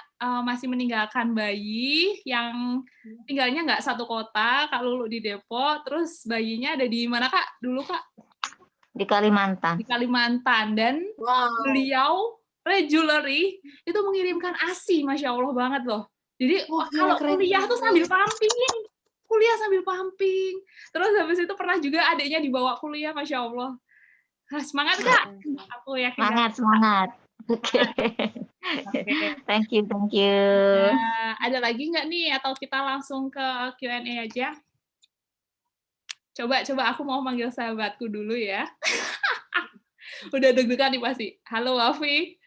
masih meninggalkan bayi yang tinggalnya nggak satu kota, Kak Lulu di Depok, terus bayinya ada di mana Kak dulu Kak? Di Kalimantan. Di Kalimantan, dan beliau regularly itu mengirimkan ASI, Masya Allah banget loh. Jadi kalau kuliah tuh sambil pumping, terus habis itu pernah juga adiknya dibawa kuliah, Masya Allah. Nah, semangat Kak, aku yakin. Semangat. Oke. Thank you. Ada lagi nggak nih atau kita langsung ke Q&A aja? Coba aku mau manggil sahabatku dulu ya. Udah deg-degan nih pasti. Halo Wafi.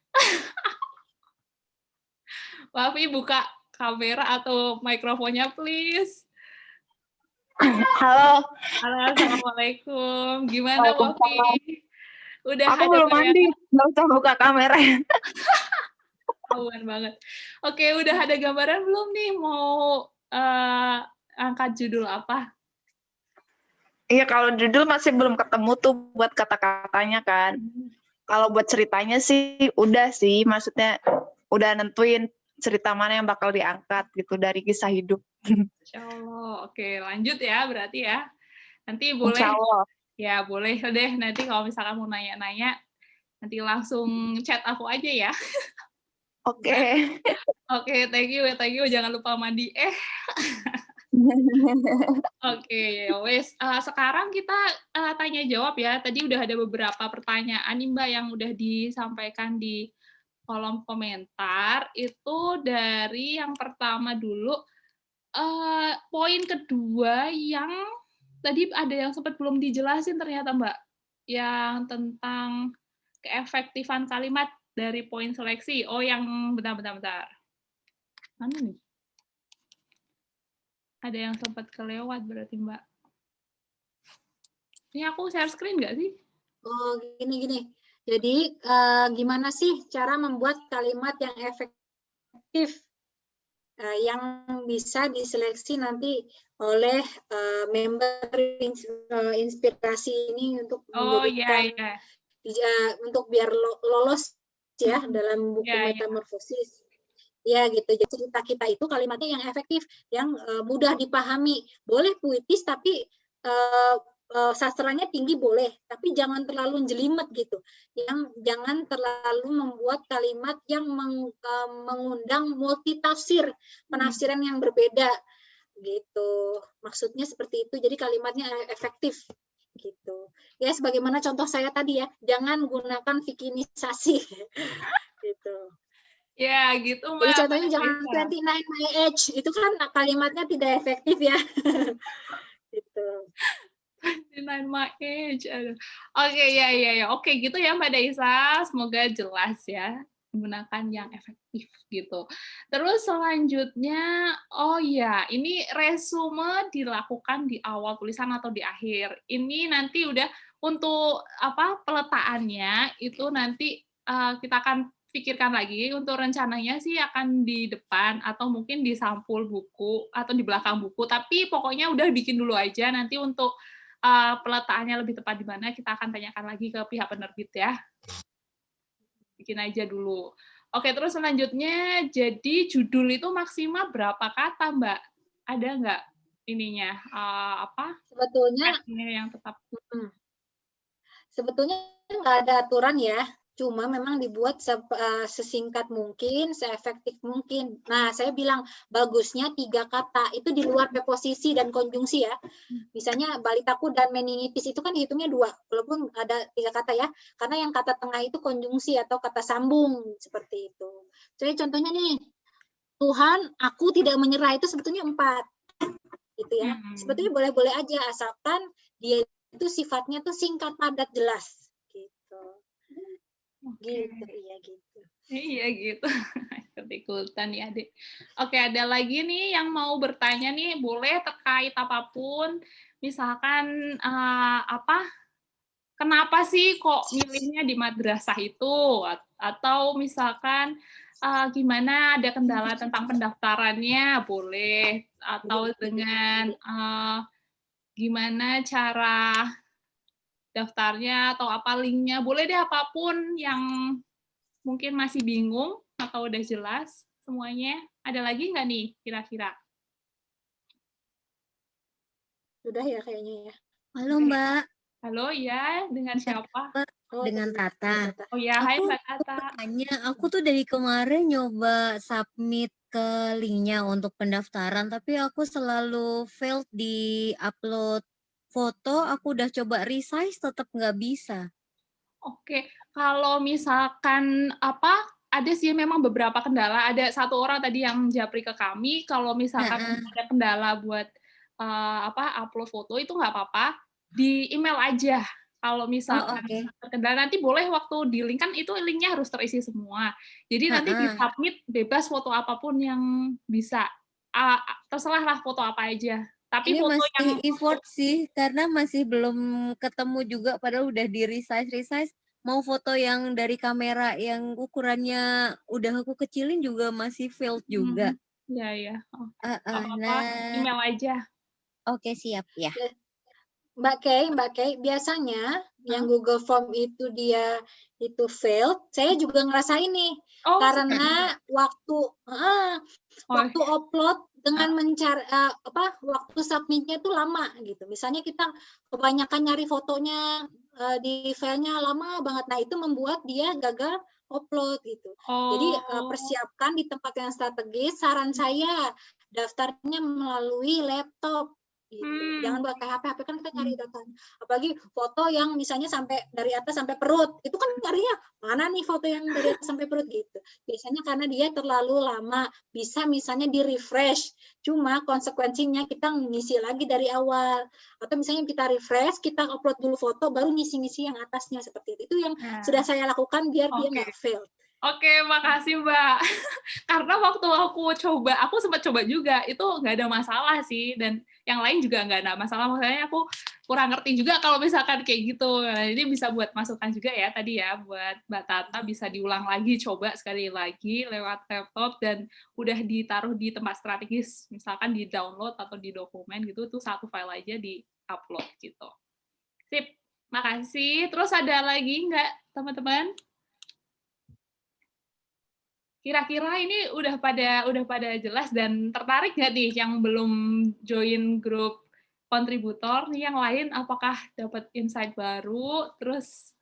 Wafi buka kamera atau mikrofonnya please. Halo, Halo, Assalamualaikum. Gimana, Popi? Waalaikumsalam. Udah Aku ada belum bayangan? mandi, nggak usah buka kamera. Ketahuan banget. Oke, udah ada gambaran belum nih mau angkat judul apa? Iya, kalau judul masih belum ketemu tuh buat kata-katanya kan. Kalau buat ceritanya sih udah sih, maksudnya udah nentuin cerita mana yang bakal diangkat gitu dari kisah hidup. Insya Allah. Oke, lanjut ya berarti ya. Nanti Insya boleh, Allah. ya boleh deh nanti kalau misalkan mau nanya-nanya, nanti langsung chat aku aja ya. Oke. Oke, thank you. Jangan lupa mandi. Oke, wes. Sekarang kita tanya jawab ya. Tadi udah ada beberapa pertanyaan nih Mbak yang udah disampaikan di kolom komentar. Itu dari yang pertama dulu. Poin kedua yang tadi ada yang sempat belum dijelasin ternyata Mbak. Yang tentang keefektifan kalimat dari poin seleksi. Oh, yang bentar. Mana nih? Ada yang sempat kelewat berarti Mbak. Ini aku share screen nggak sih? Oh, gini. Jadi, gimana sih cara membuat kalimat yang efektif, yang bisa diseleksi nanti oleh member inspirasi ini untuk menjadikan, untuk biar lolos ya dalam buku Metamorfosis. Ya gitu, jadi cerita kita itu kalimatnya yang efektif, yang mudah dipahami. Boleh puitis tapi sastranya tinggi boleh, tapi jangan terlalu jelimet gitu. Yang jangan terlalu membuat kalimat yang mengundang multitafsir, penafsiran yang berbeda gitu. Maksudnya seperti itu. Jadi kalimatnya efektif gitu. Ya sebagaimana contoh saya tadi ya, jangan gunakan vikinisasi gitu. Ya, gitu Mbak. Jadi contohnya jangan 29 my age, itu kan kalimatnya tidak efektif ya. Gitu. 29 my age. Oke, ya. Oke, gitu ya Mbak Daisa. Semoga jelas ya, menggunakan yang efektif gitu. Terus selanjutnya, oh ya, ini resume dilakukan di awal tulisan atau di akhir. Ini nanti udah untuk peletakannya itu nanti kita akan pikirkan lagi. Untuk rencananya sih akan di depan atau mungkin di sampul buku atau di belakang buku, tapi pokoknya udah bikin dulu aja. Nanti untuk peletakannya lebih tepat di mana kita akan tanyakan lagi ke pihak penerbit ya. Bikin aja dulu. Oke, terus selanjutnya, jadi judul itu maksimal berapa kata Mbak? Ada nggak ininya Sebetulnya yang tetap? Sebetulnya nggak ada aturan ya, cuma memang dibuat sesingkat mungkin, seefektif mungkin. Nah, saya bilang bagusnya 3 kata, itu di luar preposisi dan konjungsi ya. Misalnya balitaku dan meningitis itu kan dihitungnya 2, walaupun ada 3 kata ya, karena yang kata tengah itu konjungsi atau kata sambung, seperti itu. Jadi contohnya nih, Tuhan, aku tidak menyerah, itu sebetulnya 4. Gitu ya. Sebetulnya boleh-boleh aja, asalkan dia itu sifatnya tuh singkat, padat, jelas. Gitu. Gitu. Iya gitu. Ikut-ikutan ya adik. Oke, ada lagi nih yang mau bertanya nih, boleh terkait apapun. Misalkan kenapa sih kok milihnya di madrasah itu? Atau misalkan gimana, ada kendala tentang pendaftarannya, boleh. Atau dengan gimana cara daftarnya atau apa linknya, boleh deh apapun yang mungkin masih bingung atau udah jelas semuanya. Ada lagi nggak nih kira-kira? Sudah ya kayaknya ya. Halo Mbak. Halo ya, dengan siapa? Dengan Tata. Oh ya, hai Mbak Tata. Aku tuh dari kemarin nyoba submit ke linknya untuk pendaftaran, tapi aku selalu failed di upload foto. Aku udah coba resize, tetap nggak bisa. Oke, kalau misalkan ada sih memang beberapa kendala. Ada satu orang tadi yang japri ke kami, kalau misalkan ada kendala buat upload foto itu nggak apa-apa, di email aja. Kalau misalkan terkendala, nanti boleh waktu di link, kan itu linknya harus terisi semua. Jadi nanti di submit bebas foto apapun yang bisa. Terserahlah foto apa aja. Tapi Ini foto yang masih effort sih, karena masih belum ketemu juga, padahal udah di resize. Mau foto yang dari kamera yang ukurannya udah aku kecilin juga masih failed juga. ya. Oh, apa-apa, Nah, email aja. oke siap ya. Mbak Kay, biasanya yang Google Form itu dia itu failed, saya juga ngerasain nih. Oh, Karena waktu upload dengan mencari waktu submitnya tuh lama gitu. Misalnya kita kebanyakan nyari fotonya di filenya lama banget. Nah, itu membuat dia gagal upload gitu. Jadi persiapkan di tempat yang strategis. Saran saya daftarnya melalui laptop. Gitu. Jangan pakai HP kan kita cari data. Apalagi foto yang misalnya sampai dari atas sampai perut, itu kan carinya mana nih foto yang dari atas sampai perut gitu. Biasanya karena dia terlalu lama, bisa misalnya di refresh. Cuma konsekuensinya kita ngisi lagi dari awal. Atau misalnya kita refresh, kita upload dulu foto, baru ngisi-ngisi yang atasnya seperti itu. Itu yang sudah saya lakukan biar dia nggak fail. Oke, makasih Mbak. Karena waktu aku sempat coba juga, itu nggak ada masalah sih, dan yang lain juga nggak ada masalah. Makanya aku kurang ngerti juga kalau misalkan kayak gitu. Nah, ini bisa buat masukan juga ya tadi ya, buat Mbak Tata bisa diulang lagi, coba sekali lagi lewat laptop dan udah ditaruh di tempat strategis, misalkan di download atau di dokumen gitu, tuh satu file aja di upload gitu. Sip, makasih. Terus ada lagi nggak teman-teman? Kira-kira ini udah pada jelas dan tertarik nggak nih yang belum join grup kontributor nih yang lain, apakah dapat insight baru, terus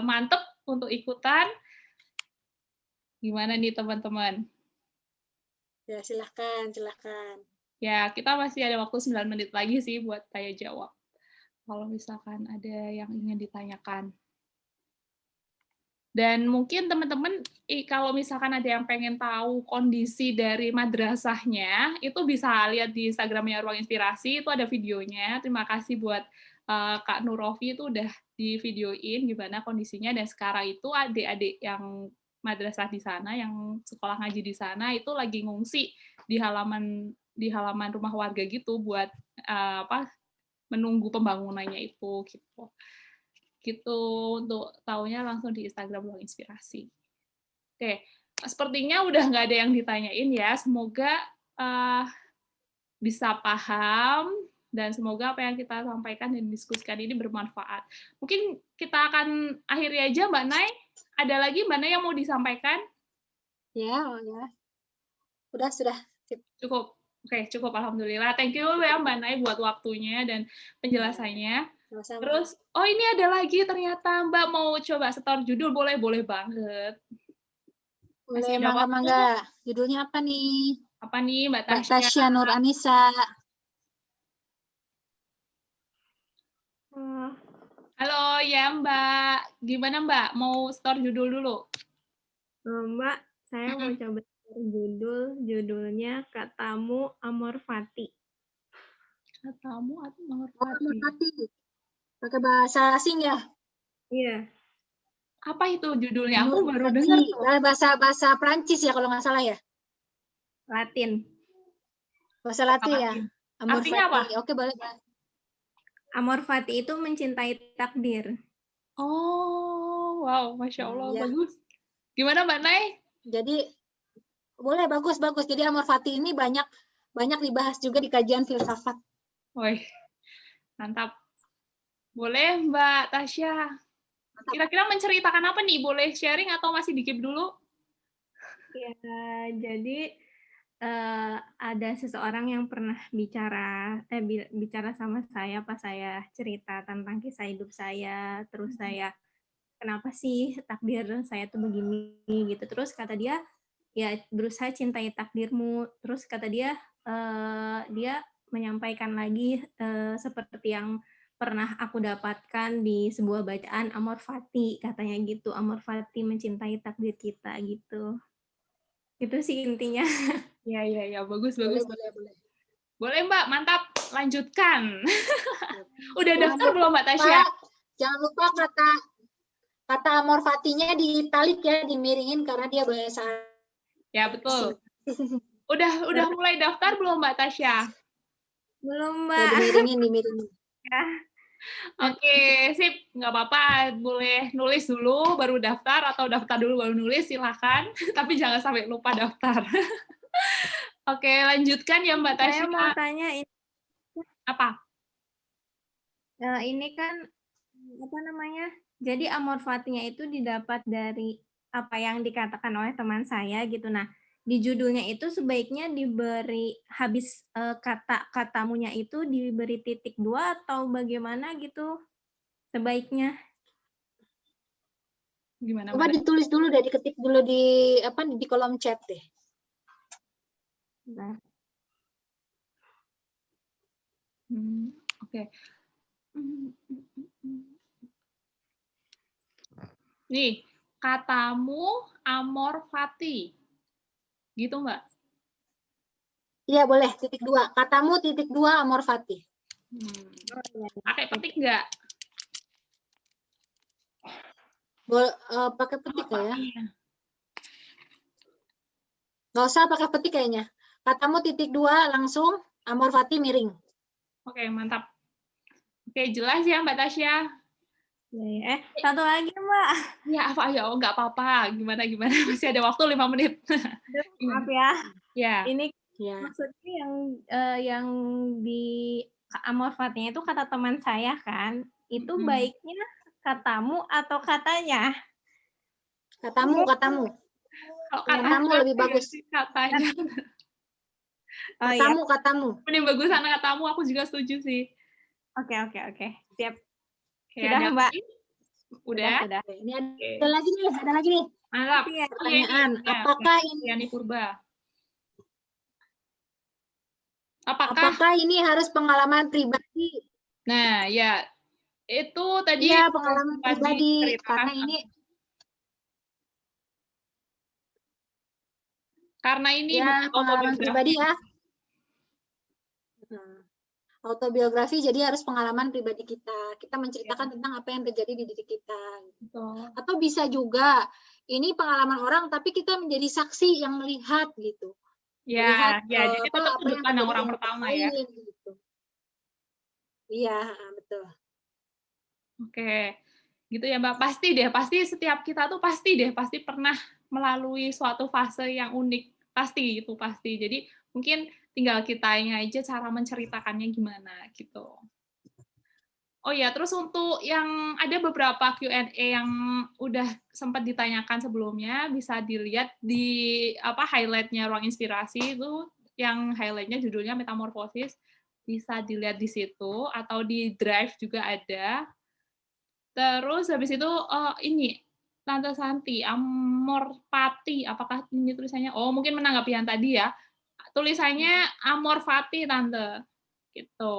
mantep untuk ikutan? Gimana nih teman-teman? Ya, silahkan. Ya, kita masih ada waktu 9 menit lagi sih buat tanya jawab. Kalau misalkan ada yang ingin ditanyakan. Dan mungkin teman-teman, kalau misalkan ada yang pengen tahu kondisi dari madrasahnya, itu bisa lihat di Instagramnya Ruang Inspirasi, itu ada videonya. Terima kasih buat Kak Nurofi, itu udah di videoin gimana kondisinya, dan sekarang itu adik-adik yang madrasah di sana, yang sekolah ngaji di sana, itu lagi ngungsi di halaman rumah warga gitu, buat menunggu pembangunannya itu, gitu. Gitu, untuk tahunya langsung di Instagram Ruang Inspirasi. Oke, sepertinya udah nggak ada yang ditanyain ya. Semoga bisa paham dan semoga apa yang kita sampaikan dan diskusikan ini bermanfaat. Mungkin kita akan akhiri aja, Mbak Nay. Ada lagi Mbak Nay yang mau disampaikan? Ya. Sudah. Cukup. Oke, cukup. Alhamdulillah. Thank you ya Mbak Nay buat waktunya dan penjelasannya. Sama-sama. Terus, ini ada lagi ternyata Mbak mau coba setor judul, boleh banget. Boleh, mangga. Judulnya apa nih? Apa nih Mbak Tasya Nur Anissa. Halo, ya Mbak. Gimana Mbak? Mau store judul dulu? Mbak, saya mau coba judulnya Katamu Amor Fati. Katamu Amor Fati. Pakai bahasa asing ya? Iya. Apa itu judulnya? Aku baru dengar tuh. Bahasa Prancis ya kalau nggak salah ya? Latin. Bahasa Latin ya? Amor Artinya Fati. apa? Oke, boleh. Amor Fati itu mencintai takdir. Oh, wow, Masya Allah, bagus. Gimana Mbak Nay? Jadi, boleh, bagus. Jadi Amor Fati ini banyak dibahas juga di kajian filsafat. Woi, mantap. Boleh Mbak Tasya. Kira-kira menceritakan apa nih? Boleh sharing atau masih dikip dulu? Ya, jadi ada seseorang yang pernah bicara sama saya pas saya cerita tentang kisah hidup saya, terus saya kenapa sih takdir saya tuh begini gitu. Terus kata dia, ya berusaha cintai takdirmu. Terus kata dia, dia menyampaikan lagi seperti yang pernah aku dapatkan di sebuah bacaan Amor Fati, katanya gitu. Amor Fati mencintai takdir kita gitu. Itu sih intinya. Iya, bagus. Boleh Mbak, mantap. Lanjutkan. Udah daftar belum Mbak Tasya? Jangan lupa kata Amor Fatinya ditalik ya, dimiringin karena dia bahasa. Ya, betul. Udah mulai daftar belum Mbak Tasya? Belum, Ya, Mbak. dimiringin. Ya. Oke, sip. Nggak apa-apa. Boleh nulis dulu, baru daftar, atau daftar dulu, baru nulis, silahkan. Tapi jangan sampai lupa daftar. Oke, lanjutkan ya Mbak Saya Tasya. mau tanya Apa? ini kan apa namanya? Jadi amor fatinya itu didapat dari apa yang dikatakan oleh teman saya gitu. Nah, di judulnya itu sebaiknya diberi habis kata-katamunya itu diberi titik 2 atau bagaimana gitu sebaiknya. Gimana Coba Mbak? ditulis dulu deh, diketik dulu di kolom chat deh. Nah, Oke. Nih, katamu amor fati. Gitu Mbak? Iya boleh, titik 2. Katamu titik 2 amor fati. Pakai petik nggak? Pakai petik ya? Iya. Nggak usah pakai petik kayaknya. Katamu titik 2 langsung, amor fati miring. Oke, mantap. Oke, jelas ya Mbak Tasya? ya. Satu lagi Mbak. Ya, apa ya? Oh, nggak apa-apa. Gimana? Masih ada waktu 5 menit. Maaf ya. Ya. Ini maksudnya yang di amor fatinya itu kata teman saya kan. Itu baiknya katamu atau katanya? Katamu. Kalau katamu lebih bagus. Katanya. Katamu. Ini bagusan katamu, aku juga setuju sih. Oke. Siap. Oke, Sudah, ada Mbak. lagi? Udah? Ini ada lagi nih. Mantap. Pertanyaan, apakah ini Purba? Apakah ini harus pengalaman pribadi? Nah, ya. Itu tadi Iya, pengalaman pribadi. Karena ini ya, pengalaman pribadi ya. Autobiografi jadi harus pengalaman pribadi kita. Kita menceritakan tentang apa yang terjadi di diri kita. Atau bisa juga ini pengalaman orang tapi kita menjadi saksi yang melihat gitu. Ya, jadi tetap apa sudut yang pandang terjadi orang di pertama lain, ya. Gitu. Iya, betul. Oke. Gitu ya Mbak. Pasti setiap kita tuh pasti pernah melalui suatu fase yang unik. Pasti. Jadi mungkin tinggal kitanya aja cara menceritakannya gimana gitu. Oh ya, terus untuk yang ada beberapa Q&A yang udah sempat ditanyakan sebelumnya, bisa dilihat di highlight-nya Ruang Inspirasi itu, yang highlight-nya judulnya Metamorfosis, bisa dilihat di situ, atau di Drive juga ada. Terus habis itu, ini, Tante Santi, Amor Fati, apakah ini tulisannya? Oh, mungkin menanggapi yang tadi ya. Tulisannya Amor Fati, Tante. Gitu.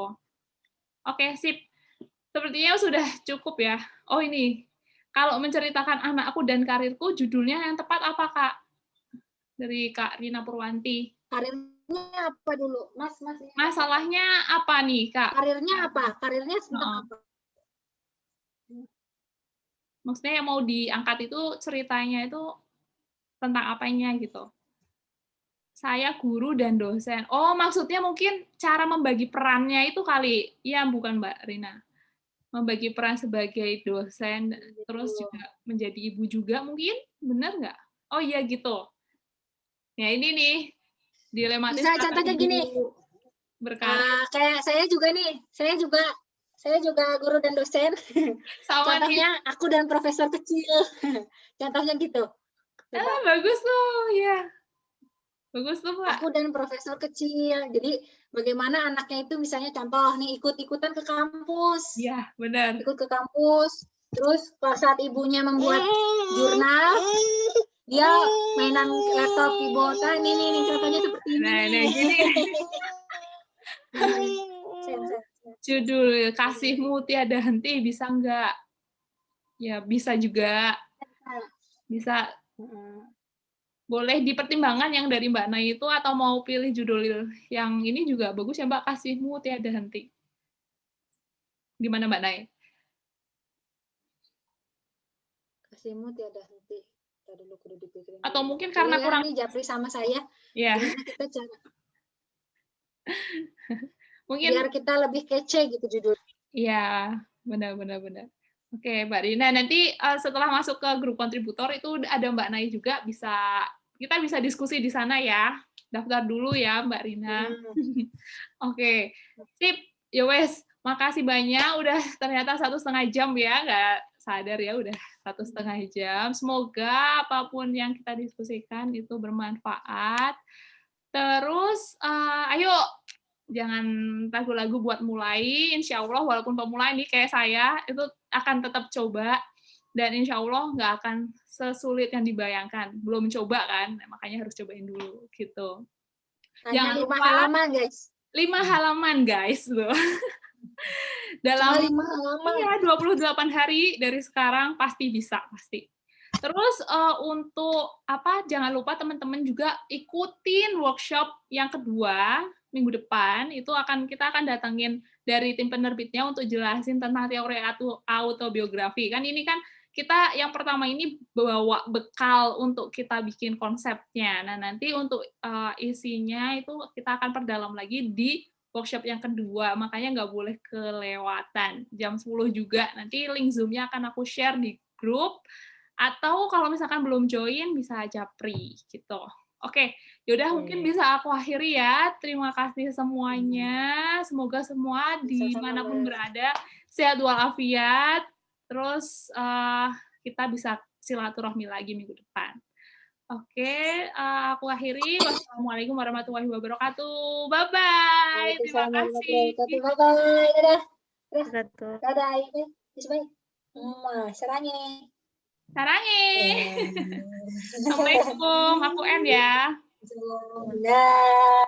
Oke, sip. Sepertinya sudah cukup ya. Oh ini, kalau menceritakan anakku dan karirku, judulnya yang tepat apa Kak? Dari Kak Rina Purwanti. Karirnya apa dulu, Mas? Masalahnya apa nih Kak? Karirnya apa? Karirnya tentang apa? Maksudnya yang mau diangkat itu ceritanya itu tentang apanya gitu? Saya guru dan dosen. Oh maksudnya mungkin cara membagi perannya itu kali? Iya bukan Mbak Rina? Membagi peran sebagai dosen, terus juga menjadi ibu juga mungkin? Benar nggak? Oh iya gitu. Ya ini nih, dilematis. Bisa contohnya gini, kayak saya juga guru dan dosen. Contohnya nih. Aku dan profesor kecil. Contohnya gitu. Bagus tuh, ya. Bagus tuh, Pak. Aku dan profesor kecil. Jadi bagaimana anaknya itu misalnya contoh nih ikut-ikutan ke kampus. Iya, benar. Ikut ke kampus. Terus saat ibunya membuat jurnal, dia mainan laptop keyboard. Ini contohnya seperti ini. Nah, gini. Judul Kasihmu Tiada Henti bisa enggak? Ya, bisa juga. Bisa. Boleh dipertimbangkan yang dari Mbak Nay itu, atau mau pilih judul yang ini juga bagus ya Mbak, Kasihmu Tiada Henti. Gimana Mbak Nay? Kasihmu Tiada Henti. Dulu kudu dipikirin. Atau mungkin karena kurang Japri sama saya. Ya. Gimana kita cara? Mungkin biar kita lebih kece gitu judul. iya, benar. Oke, Mbak Rina, nanti setelah masuk ke grup kontributor itu ada Mbak Nai juga, kita bisa diskusi di sana ya. Daftar dulu ya, Mbak Rina. Oke, sip. Ya wes, makasih banyak. Udah ternyata 1,5 jam ya, nggak sadar ya udah 1,5 jam. Semoga apapun yang kita diskusikan itu bermanfaat. Terus, ayo jangan ragu-ragu buat mulai. Insya Allah walaupun pemula ini kayak saya itu akan tetap coba dan insya Allah nggak akan sesulit yang dibayangkan. Belum coba kan, makanya harus cobain dulu gitu. Hanya Jangan 5 lupa halaman, guys. 5 halaman guys loh. Dalam 5 halaman. Iya, 28 hari dari sekarang pasti bisa, pasti. Terus untuk jangan lupa teman-teman juga ikutin workshop yang kedua minggu depan. Itu kita akan datengin dari tim penerbitnya untuk jelasin tentang teori autobiografi. Kan ini kan kita yang pertama ini bawa bekal untuk kita bikin konsepnya. Nah, nanti untuk isinya itu kita akan perdalam lagi di workshop yang kedua, makanya nggak boleh kelewatan. Jam 10 juga, nanti link Zoom-nya akan aku share di grup, atau kalau misalkan belum join, bisa japri, gitu. Oke, yaudah mungkin bisa aku akhiri ya. Terima kasih semuanya. Semoga semua dimanapun berada, sehat walafiat. Terus kita bisa silaturahmi lagi minggu depan. Oke, aku akhiri. Wassalamualaikum warahmatullahi wabarakatuh. Bye-bye. Terima kasih. Bye-bye. Dadah. Betul. Dadah. Sarangi. Assalamualaikum. Aku N ya. Dadah.